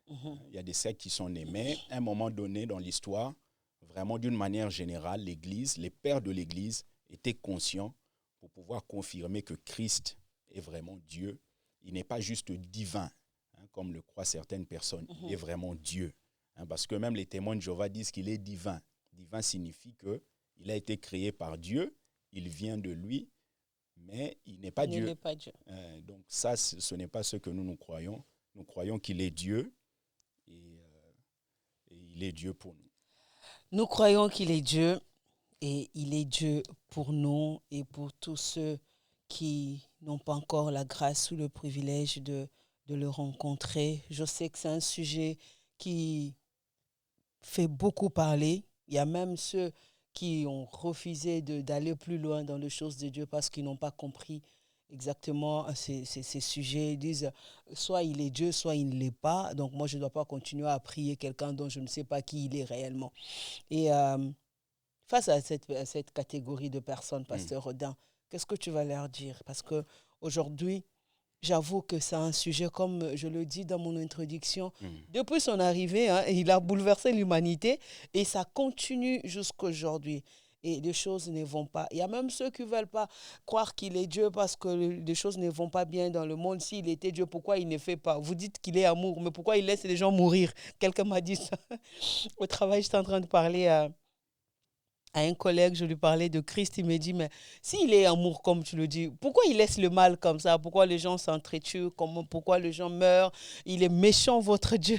Il y a des sectes qui sont nées. Mais à un moment donné dans l'histoire, vraiment d'une manière générale, l'Église, les pères de l'Église étaient conscients pour pouvoir confirmer que Christ est vraiment Dieu. Il n'est pas juste divin, comme le croient certaines personnes. Il est vraiment Dieu. Parce que même les témoins de Jéhovah disent qu'il est divin. Divin signifie qu'il a été créé par Dieu. Il vient de lui, mais il n'est pas Dieu. Il n'est pas Dieu. Donc ça, ce n'est pas ce que nous croyons. Nous croyons qu'il est Dieu et il est Dieu pour nous. Nous croyons qu'il est Dieu et il est Dieu pour nous et pour tous ceux qui n'ont pas encore la grâce ou le privilège de le rencontrer. Je sais que c'est un sujet qui fait beaucoup parler. Il y a même ceux qui ont refusé d'aller plus loin dans les choses de Dieu parce qu'ils n'ont pas compris exactement ces sujets. Ils disent soit il est Dieu, soit il ne l'est pas. Donc moi, je ne dois pas continuer à prier quelqu'un dont je ne sais pas qui il est réellement. Et face à cette catégorie de personnes, Pasteur Rodin, qu'est-ce que tu vas leur dire? Parce qu'aujourd'hui, j'avoue que c'est un sujet, comme je le dis dans mon introduction, depuis son arrivée, il a bouleversé l'humanité et ça continue jusqu'à aujourd'hui. Et les choses ne vont pas. Il y a même ceux qui ne veulent pas croire qu'il est Dieu parce que les choses ne vont pas bien dans le monde. S'il était Dieu, pourquoi il ne fait pas? Vous dites qu'il est amour, mais pourquoi il laisse les gens mourir? Quelqu'un m'a dit ça. Au travail, j'étais en train de parler à un collègue, je lui parlais de Christ, il me dit, mais s'il est amour, comme tu le dis, pourquoi il laisse le mal comme ça? Pourquoi les gens s'entretuent? Pourquoi les gens meurent? Il est méchant, votre Dieu.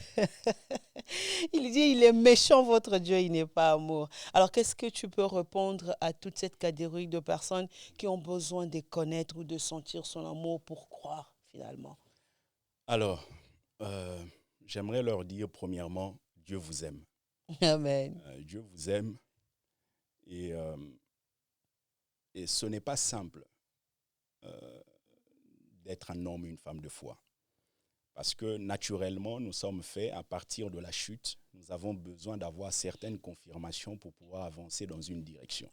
Il dit, il est méchant, votre Dieu, il n'est pas amour. Alors, qu'est-ce que tu peux répondre à toute cette catégorie de personnes qui ont besoin de connaître ou de sentir son amour pour croire, finalement? Alors, j'aimerais leur dire, premièrement, Dieu vous aime. Amen. Dieu vous aime. Et ce n'est pas simple d'être un homme ou une femme de foi. Parce que naturellement, nous sommes faits à partir de la chute. Nous avons besoin d'avoir certaines confirmations pour pouvoir avancer dans une direction.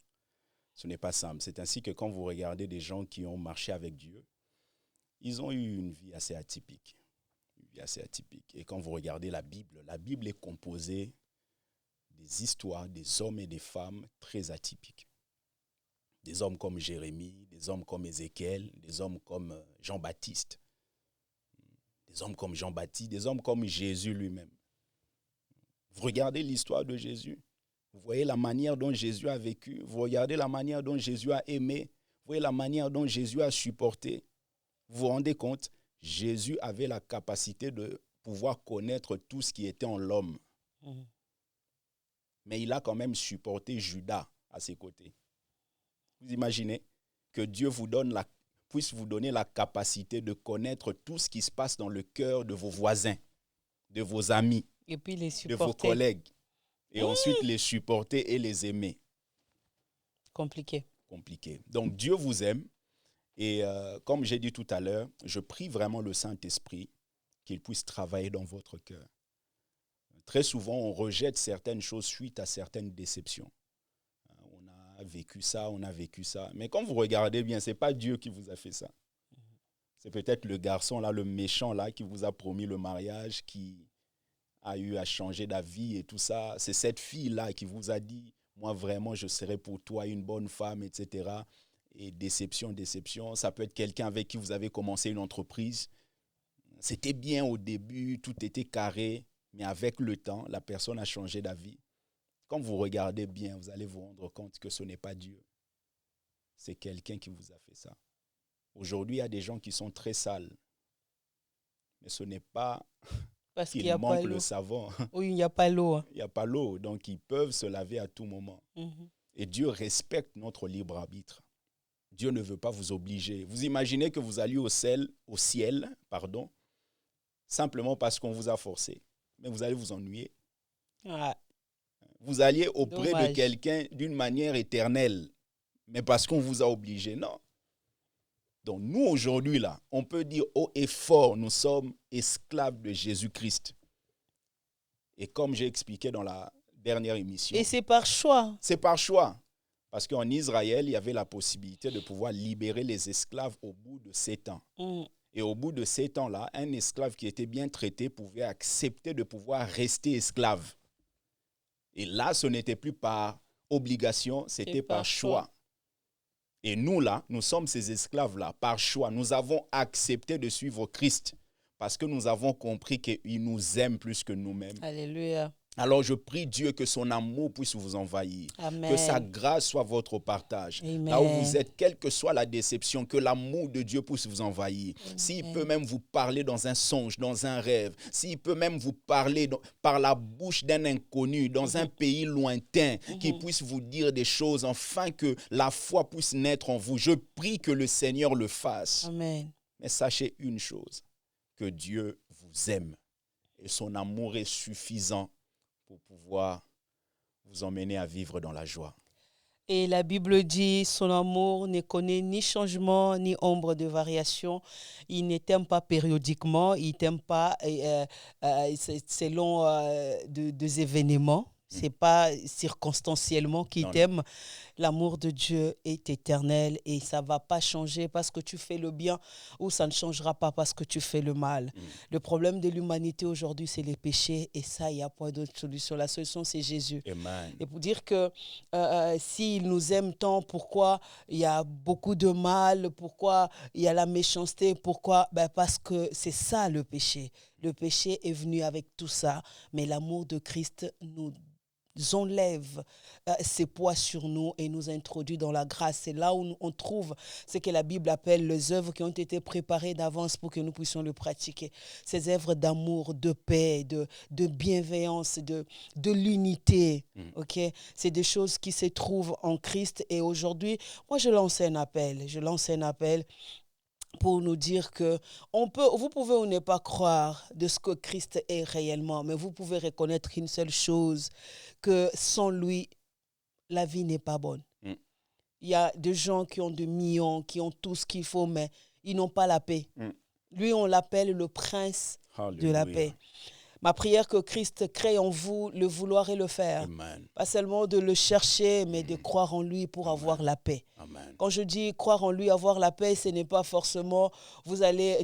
Ce n'est pas simple. C'est ainsi que quand vous regardez des gens qui ont marché avec Dieu, ils ont eu une vie assez atypique. Une vie assez atypique. Et quand vous regardez la Bible est composée des histoires des hommes et des femmes très atypiques. Des hommes comme Jérémie, des hommes comme Ézéchiel, des hommes comme Jean-Baptiste. Des hommes comme Jean-Baptiste, des hommes comme Jésus lui-même. Vous regardez l'histoire de Jésus. Vous voyez la manière dont Jésus a vécu. Vous regardez la manière dont Jésus a aimé. Vous voyez la manière dont Jésus a supporté. Vous vous rendez compte? Jésus avait la capacité de pouvoir connaître tout ce qui était en l'homme. mais il a quand même supporté Judas à ses côtés. Vous imaginez que Dieu puisse vous donner la capacité de connaître tout ce qui se passe dans le cœur de vos voisins, de vos amis, Et puis les de vos supporter. collègues, et ensuite les supporter et les aimer. Compliqué. Compliqué. Donc Dieu vous aime, et comme j'ai dit tout à l'heure, je prie vraiment le Saint-Esprit qu'il puisse travailler dans votre cœur. Très souvent, on rejette certaines choses suite à certaines déceptions. On a vécu ça, on a vécu ça. Mais quand vous regardez bien, ce n'est pas Dieu qui vous a fait ça. C'est peut-être le garçon là, le méchant là, qui vous a promis le mariage, qui a eu à changer d'avis et tout ça. C'est cette fille-là qui vous a dit, moi vraiment, je serai pour toi une bonne femme, etc. Et déception, déception. Ça peut être quelqu'un avec qui vous avez commencé une entreprise. C'était bien au début, tout était carré, mais avec le temps, la personne a changé d'avis. Quand vous regardez bien, vous allez vous rendre compte que ce n'est pas Dieu. C'est quelqu'un qui vous a fait ça. Aujourd'hui, il y a des gens qui sont très sales, mais ce n'est pas Parce qu'il qu'il n'y a pas manque le l'eau. savon. Oui, il n'y a pas l'eau. Hein. Il n'y a pas l'eau, donc ils peuvent se laver à tout moment. Et Dieu respecte notre libre arbitre. Dieu ne veut pas vous obliger. Vous imaginez que vous alliez au ciel, simplement parce qu'on vous a forcé. Mais vous allez vous ennuyer. Ah, Vous alliez auprès dommage. de quelqu'un d'une manière éternelle, mais parce qu'on vous a obligé. Non. Donc nous, aujourd'hui, là, on peut dire haut et fort, nous sommes esclaves de Jésus-Christ. Et comme j'ai expliqué dans la dernière émission, et c'est par choix. c'est par choix. Parce qu'en Israël, il y avait la possibilité de pouvoir libérer les esclaves au bout de 7 ans. Et au bout de 7 ans-là, un esclave qui était bien traité pouvait accepter de pouvoir rester esclave. Et là, ce n'était plus par obligation, c'était par choix. Et nous, là, nous sommes ces esclaves-là, par choix. Nous avons accepté de suivre Christ parce que nous avons compris qu'il nous aime plus que nous-mêmes. Alléluia. Alors je prie Dieu que son amour puisse vous envahir. Amen. Que sa grâce soit votre partage. Amen. Là où vous êtes, quelle que soit la déception, que l'amour de Dieu puisse vous envahir. S'il peut même vous parler dans un songe, dans un rêve, s'il peut même vous parler par la bouche d'un inconnu, dans un pays lointain, qu'il puisse vous dire des choses, afin que la foi puisse naître en vous. Je prie que le Seigneur le fasse. Amen. Mais sachez une chose, que Dieu vous aime et son amour est suffisant pour pouvoir vous emmener à vivre dans la joie. Et la Bible dit, son amour ne connaît ni changement, ni ombre de variation. Il ne t'aime pas périodiquement, il ne t'aime pas selon des événements. Ce n'est pas circonstanciellement qu'il t'aime. L'amour de Dieu est éternel et ça ne va pas changer parce que tu fais le bien ou ça ne changera pas parce que tu fais le mal. Le problème de l'humanité aujourd'hui, c'est les péchés et ça, il n'y a pas d'autre solution. La solution, c'est Jésus. Amen. Et pour dire que s'il nous aime tant, pourquoi il y a beaucoup de mal, pourquoi il y a la méchanceté, pourquoi? Parce que c'est ça le péché. Le péché est venu avec tout ça, mais l'amour de Christ nous enlève ses poids sur nous et nous introduit dans la grâce. C'est là où on trouve ce que la Bible appelle les œuvres qui ont été préparées d'avance pour que nous puissions le pratiquer. Ces œuvres d'amour, de paix, de bienveillance, de l'unité. Okay? C'est des choses qui se trouvent en Christ. Et aujourd'hui, moi, je lance un appel. Pour nous dire que vous pouvez ou ne pas croire de ce que Christ est réellement, mais vous pouvez reconnaître une seule chose, que sans lui, la vie n'est pas bonne. Il y a des gens qui ont des millions, qui ont tout ce qu'il faut, mais ils n'ont pas la paix. Lui, on l'appelle le prince de la paix. Ma prière que Christ crée en vous le vouloir et le faire. Amen. Pas seulement de le chercher, mais de croire en lui pour avoir la paix. Amen. Quand je dis croire en lui, avoir la paix, ce n'est pas forcément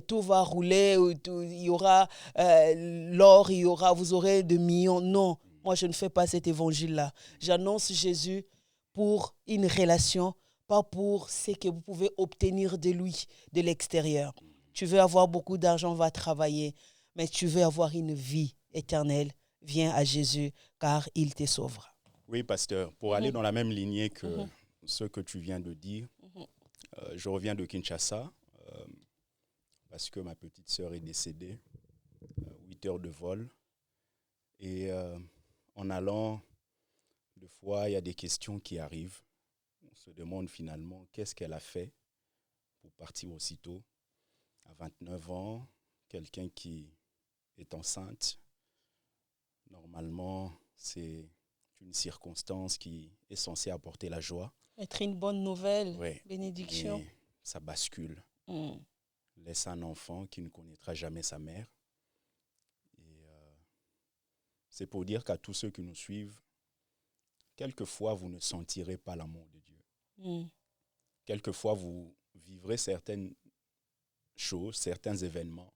tout va rouler, il y aura l'or, vous aurez des millions. Non, moi je ne fais pas cet évangile-là. J'annonce Jésus pour une relation, pas pour ce que vous pouvez obtenir de lui, de l'extérieur. Tu veux avoir beaucoup d'argent, va travailler. Mais tu veux avoir une vie éternelle, viens à Jésus, car il te sauvera. Oui, pasteur, pour aller dans la même lignée que ce que tu viens de dire, je reviens de Kinshasa, parce que ma petite sœur est décédée, 8 heures de vol. Et en allant Des fois, il y a des questions qui arrivent. On se demande finalement qu'est-ce qu'elle a fait pour partir aussitôt. À 29 ans, quelqu'un qui est enceinte, normalement, c'est une circonstance qui est censée apporter la joie. Être une bonne nouvelle, Ouais, bénédiction. mais ça bascule. Mm. Laisse un enfant qui ne connaîtra jamais sa mère. Et c'est pour dire qu'à tous ceux qui nous suivent, quelquefois, vous ne sentirez pas l'amour de Dieu. Mm. Quelquefois, vous vivrez certaines choses, certains événements.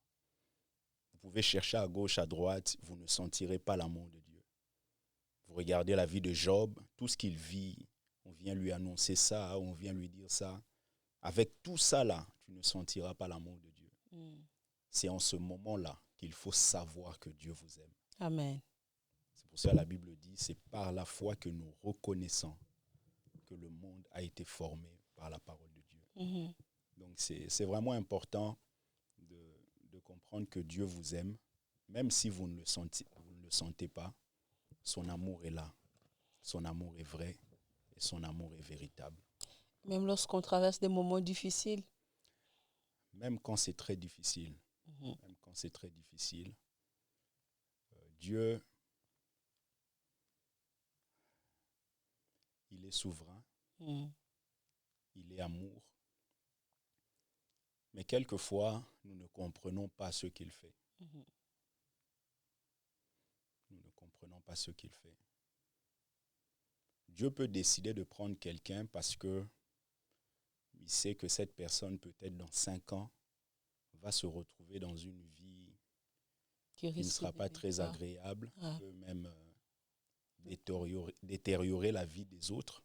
Vous pouvez chercher à gauche, à droite, vous ne sentirez pas l'amour de Dieu. Vous regardez la vie de Job, tout ce qu'il vit, on vient lui annoncer ça, on vient lui dire ça. Avec tout ça là, tu ne sentiras pas l'amour de Dieu. Mm. C'est en ce moment-là qu'il faut savoir que Dieu vous aime. Amen. C'est pour ça que la Bible dit, c'est par la foi que nous reconnaissons que le monde a été formé par la parole de Dieu. Mhm. Donc c'est vraiment important de comprendre que Dieu vous aime, même si vous ne le sentez pas, son amour est là, son amour est vrai et son amour est véritable. Même lorsqu'on traverse des moments difficiles. Même quand c'est très difficile, même quand c'est très difficile, Dieu, il est souverain, il est amour. Mais quelquefois, nous ne comprenons pas ce qu'il fait. Nous ne comprenons pas ce qu'il fait. Dieu peut décider de prendre quelqu'un parce que il sait que cette personne, peut-être dans 5 ans, va se retrouver dans une vie qui ne sera pas très agréable, peut même détériorer la vie des autres.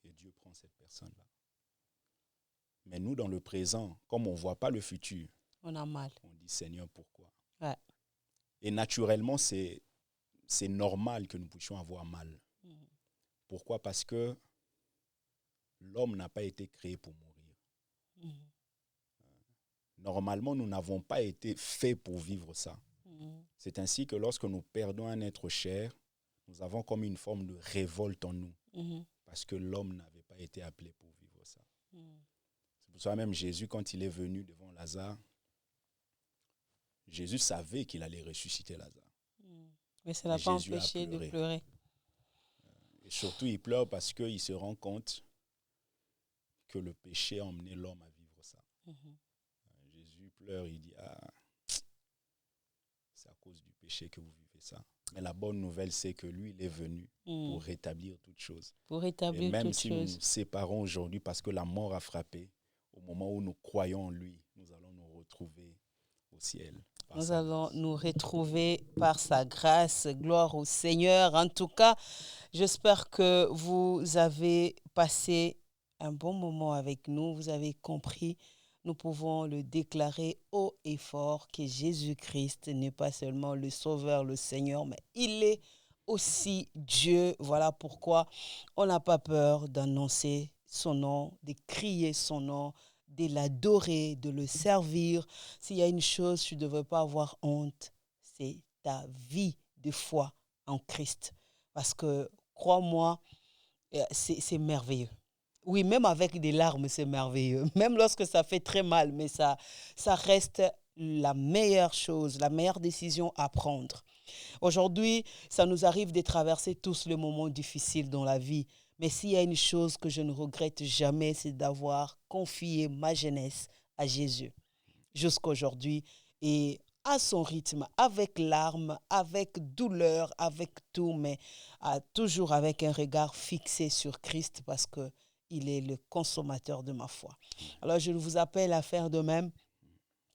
Et Dieu prend cette personne-là. Mais nous, dans le présent, comme on ne voit pas le futur, on a mal. On dit, Seigneur, pourquoi? Ouais. Et naturellement, c'est normal que nous puissions avoir mal. Pourquoi? Parce que l'homme n'a pas été créé pour mourir. Normalement, nous n'avons pas été faits pour vivre ça. C'est ainsi que lorsque nous perdons un être cher, nous avons comme une forme de révolte en nous. Parce que l'homme n'avait pas été appelé pour vivre ça. C'est pour ça même Jésus, quand il est venu devant Lazare, Jésus savait qu'il allait ressusciter Lazare. Mais ça n'a pas empêché de pleurer. Et surtout, il pleure parce qu'il se rend compte que le péché a emmené l'homme à vivre ça. Jésus pleure, il dit, c'est à cause du péché que vous vivez ça. Mais la bonne nouvelle, c'est que lui, il est venu pour rétablir toutes choses. Pour rétablir toutes choses. Et même si nous nous séparons aujourd'hui parce que la mort a frappé, au moment où nous croyons en lui, nous allons nous retrouver au ciel. Nous allons nous retrouver par sa grâce. Gloire au Seigneur. En tout cas, j'espère que vous avez passé un bon moment avec nous. Vous avez compris. Nous pouvons le déclarer haut et fort que Jésus-Christ n'est pas seulement le Sauveur, le Seigneur, mais il est aussi Dieu. Voilà pourquoi on n'a pas peur d'annoncer son nom, de crier son nom, de l'adorer, de le servir. S'il y a une chose, tu ne devrais pas avoir honte, c'est ta vie de foi en Christ. Parce que, crois-moi, c'est merveilleux. Oui, même avec des larmes, c'est merveilleux. Même lorsque ça fait très mal, mais ça reste la meilleure chose, la meilleure décision à prendre. Aujourd'hui, ça nous arrive de traverser tous les moments difficiles dans la vie. Mais s'il y a une chose que je ne regrette jamais, c'est d'avoir confié ma jeunesse à Jésus jusqu'à aujourd'hui et à son rythme, avec larmes, avec douleur, avec tout, mais toujours avec un regard fixé sur Christ parce qu'il est le consommateur de ma foi. Alors je vous appelle à faire de même.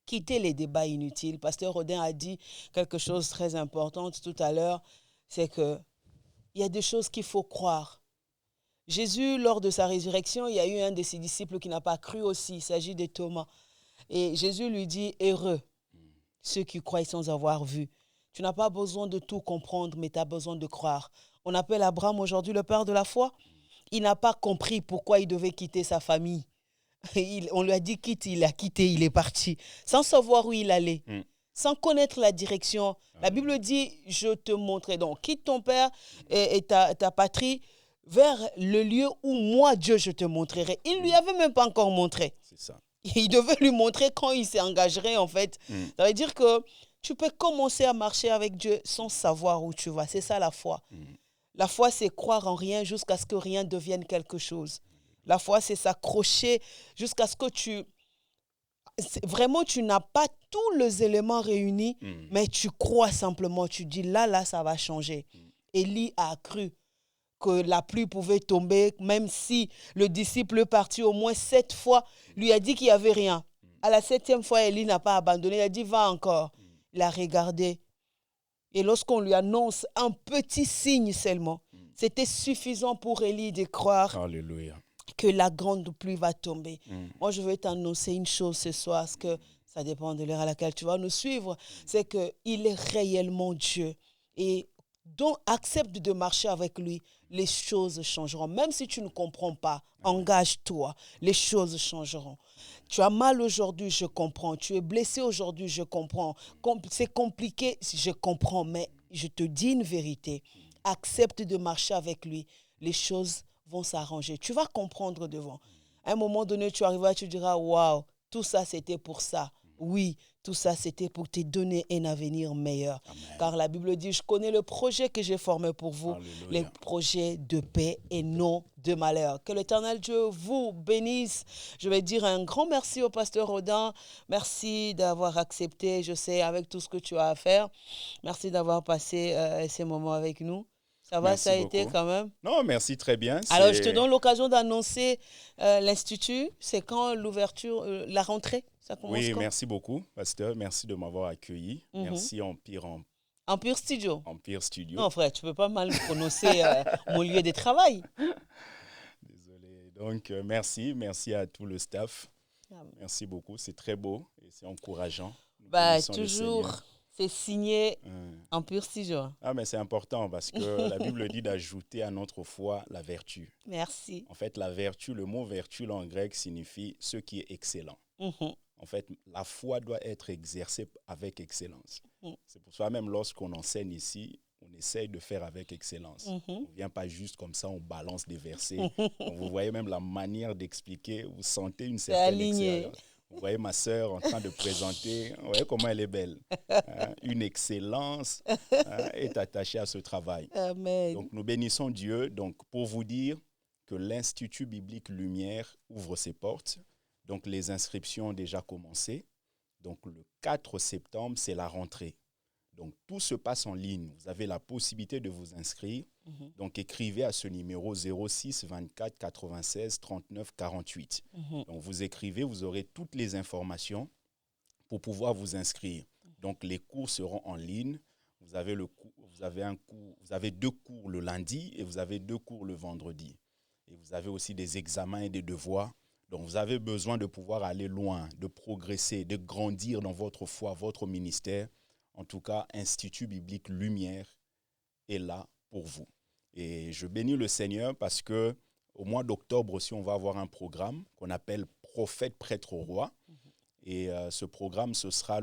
Quittez les débats inutiles. Pasteur Rodin a dit quelque chose de très important tout à l'heure, c'est qu'il y a des choses qu'il faut croire. Jésus, lors de sa résurrection, il y a eu un de ses disciples qui n'a pas cru aussi. Il s'agit de Thomas. Et Jésus lui dit, heureux ceux qui croient sans avoir vu. Tu n'as pas besoin de tout comprendre, mais tu as besoin de croire. On appelle Abraham aujourd'hui le père de la foi. Il n'a pas compris pourquoi il devait quitter sa famille. On lui a dit quitte, il a quitté, il est parti, sans savoir où il allait. sans connaître la direction. La Bible dit, je te montrerai. Donc, quitte ton père et ta patrie vers le lieu où moi, Dieu, je te montrerai. Il ne lui avait même pas encore montré. C'est ça. Il devait lui montrer quand il s'engagerait, en fait. Ça veut dire que tu peux commencer à marcher avec Dieu sans savoir où tu vas. C'est ça la foi. La foi, c'est croire en rien jusqu'à ce que rien devienne quelque chose. La foi, c'est s'accrocher jusqu'à ce que vraiment, tu n'as pas tous les éléments réunis, mais tu crois simplement. Tu dis, là, ça va changer. Élie a cru que la pluie pouvait tomber, même si le disciple est parti au moins 7 fois, lui a dit qu'il n'y avait rien. À la 7e fois, Élie n'a pas abandonné. Il a dit, va encore. Il a regardé. Et lorsqu'on lui annonce un petit signe seulement, c'était suffisant pour Élie de croire Alléluia. Que la grande pluie va tomber. Moi, je veux t'annoncer une chose ce soir, parce que ça dépend de l'heure à laquelle tu vas nous suivre, c'est qu'il est réellement Dieu. Et donc, accepte de marcher avec lui, les choses changeront. Même si tu ne comprends pas, engage-toi, les choses changeront. Tu as mal aujourd'hui, je comprends. Tu es blessé aujourd'hui, je comprends. C'est compliqué, je comprends, mais je te dis une vérité. Accepte de marcher avec lui, les choses vont s'arranger. Tu vas comprendre devant. À un moment donné, tu arriveras, tu diras, waouh, tout ça c'était pour ça. Oui, tout ça c'était pour te donner un avenir meilleur. Amen. Car la Bible dit, je connais le projet que j'ai formé pour vous, Alléluia. Les projets de paix et non de malheur. Que l'Éternel Dieu vous bénisse. Je vais dire un grand merci au pasteur Rodin. Merci d'avoir accepté, je sais, avec tout ce que tu as à faire. Merci d'avoir passé ces moments avec nous. Ça va, merci ça a beaucoup. été quand même? Non, merci, très bien. Alors, je te donne l'occasion d'annoncer l'Institut. C'est quand l'ouverture, la rentrée? Ça commence Oui, quand? Merci beaucoup, pasteur. Merci de m'avoir accueilli. Merci, Empire Studio. Empire Studio. Non, frère, tu ne peux pas mal prononcer mon lieu de travail. Désolé. Donc, merci à tout le staff. Merci beaucoup, c'est très beau et c'est encourageant. Toujours... C'est signé Empire Studio. Ah, mais c'est important parce que la Bible dit d'ajouter à notre foi la vertu. Merci. En fait, la vertu, le mot vertu là, en grec signifie ce qui est excellent. En fait, la foi doit être exercée avec excellence. C'est pour ça même lorsqu'on enseigne ici, on essaye de faire avec excellence. On ne vient pas juste comme ça, on balance des versets. Vous voyez même la manière d'expliquer, vous sentez une certaine excellence. Vous voyez ma sœur en train de présenter, vous voyez comment elle est belle. Une excellence est attachée à ce travail. Amen. Donc nous bénissons Dieu. Donc pour vous dire que l'Institut biblique Lumière ouvre ses portes. Donc les inscriptions ont déjà commencé. Donc le 4 septembre, c'est la rentrée. Donc tout se passe en ligne. Vous avez la possibilité de vous inscrire. Donc écrivez à ce numéro 06 24 96 39 48. Donc vous écrivez, vous aurez toutes les informations pour pouvoir vous inscrire. Donc les cours seront en ligne. Vous avez 2 cours le lundi et vous avez 2 cours le vendredi. Et vous avez aussi des examens et des devoirs. Donc vous avez besoin de pouvoir aller loin, de progresser, de grandir dans votre foi, votre ministère. En tout cas, Institut biblique Lumière est là pour vous. Et je bénis le Seigneur parce que au mois d'octobre aussi, on va avoir un programme qu'on appelle Prophète, prêtre, roi. Et ce programme, ce sera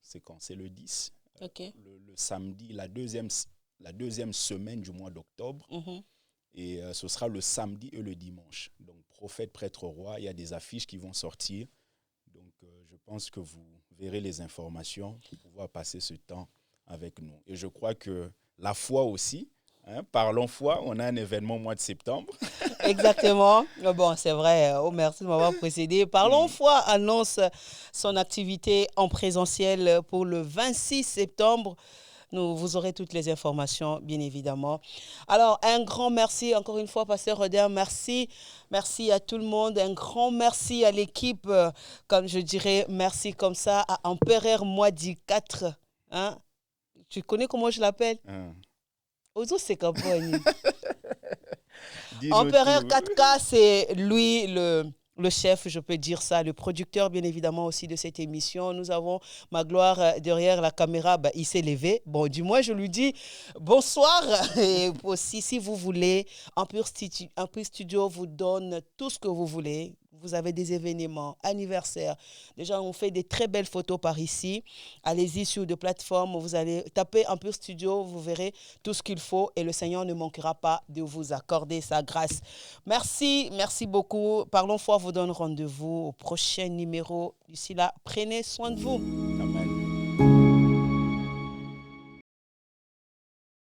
c'est quand? C'est le 10. Okay. Le samedi, la deuxième semaine du mois d'octobre. Et ce sera le samedi et le dimanche. Donc, Prophète, prêtre, roi, il y a des affiches qui vont sortir. Donc, je pense que vous verrez les informations pour pouvoir passer ce temps avec nous. Et je crois que la foi aussi, parlons foi, on a un événement au mois de septembre. Exactement. Bon, c'est vrai. Oh, merci de m'avoir précédé. Parlons foi annonce son activité en présentiel pour le 26 septembre. Vous aurez toutes les informations, bien évidemment. Alors, un grand merci, encore une fois, Pasteur Rodin. Merci. Merci à tout le monde. Un grand merci à l'équipe. Comme je dirais, merci comme ça à Empereur Moidi 4. Hein? Tu connais comment je l'appelle? Ozo, c'est comme Empereur 4K, c'est lui le chef, je peux dire ça, le producteur bien évidemment aussi de cette émission. Nous avons Magloire derrière la caméra, il s'est levé. Bon, du moins je lui dis bonsoir. Et aussi si vous voulez, Empire Studio vous donne tout ce que vous voulez. vous avez des événements, anniversaires. Déjà, on fait des très belles photos par ici. Allez-y sur des plateformes, vous allez taper un peu studio, vous verrez tout ce qu'il faut et le Seigneur ne manquera pas de vous accorder sa grâce. Merci, merci beaucoup. Parlons Foi vous donne rendez-vous au prochain numéro. D'ici là, prenez soin de vous. Amen.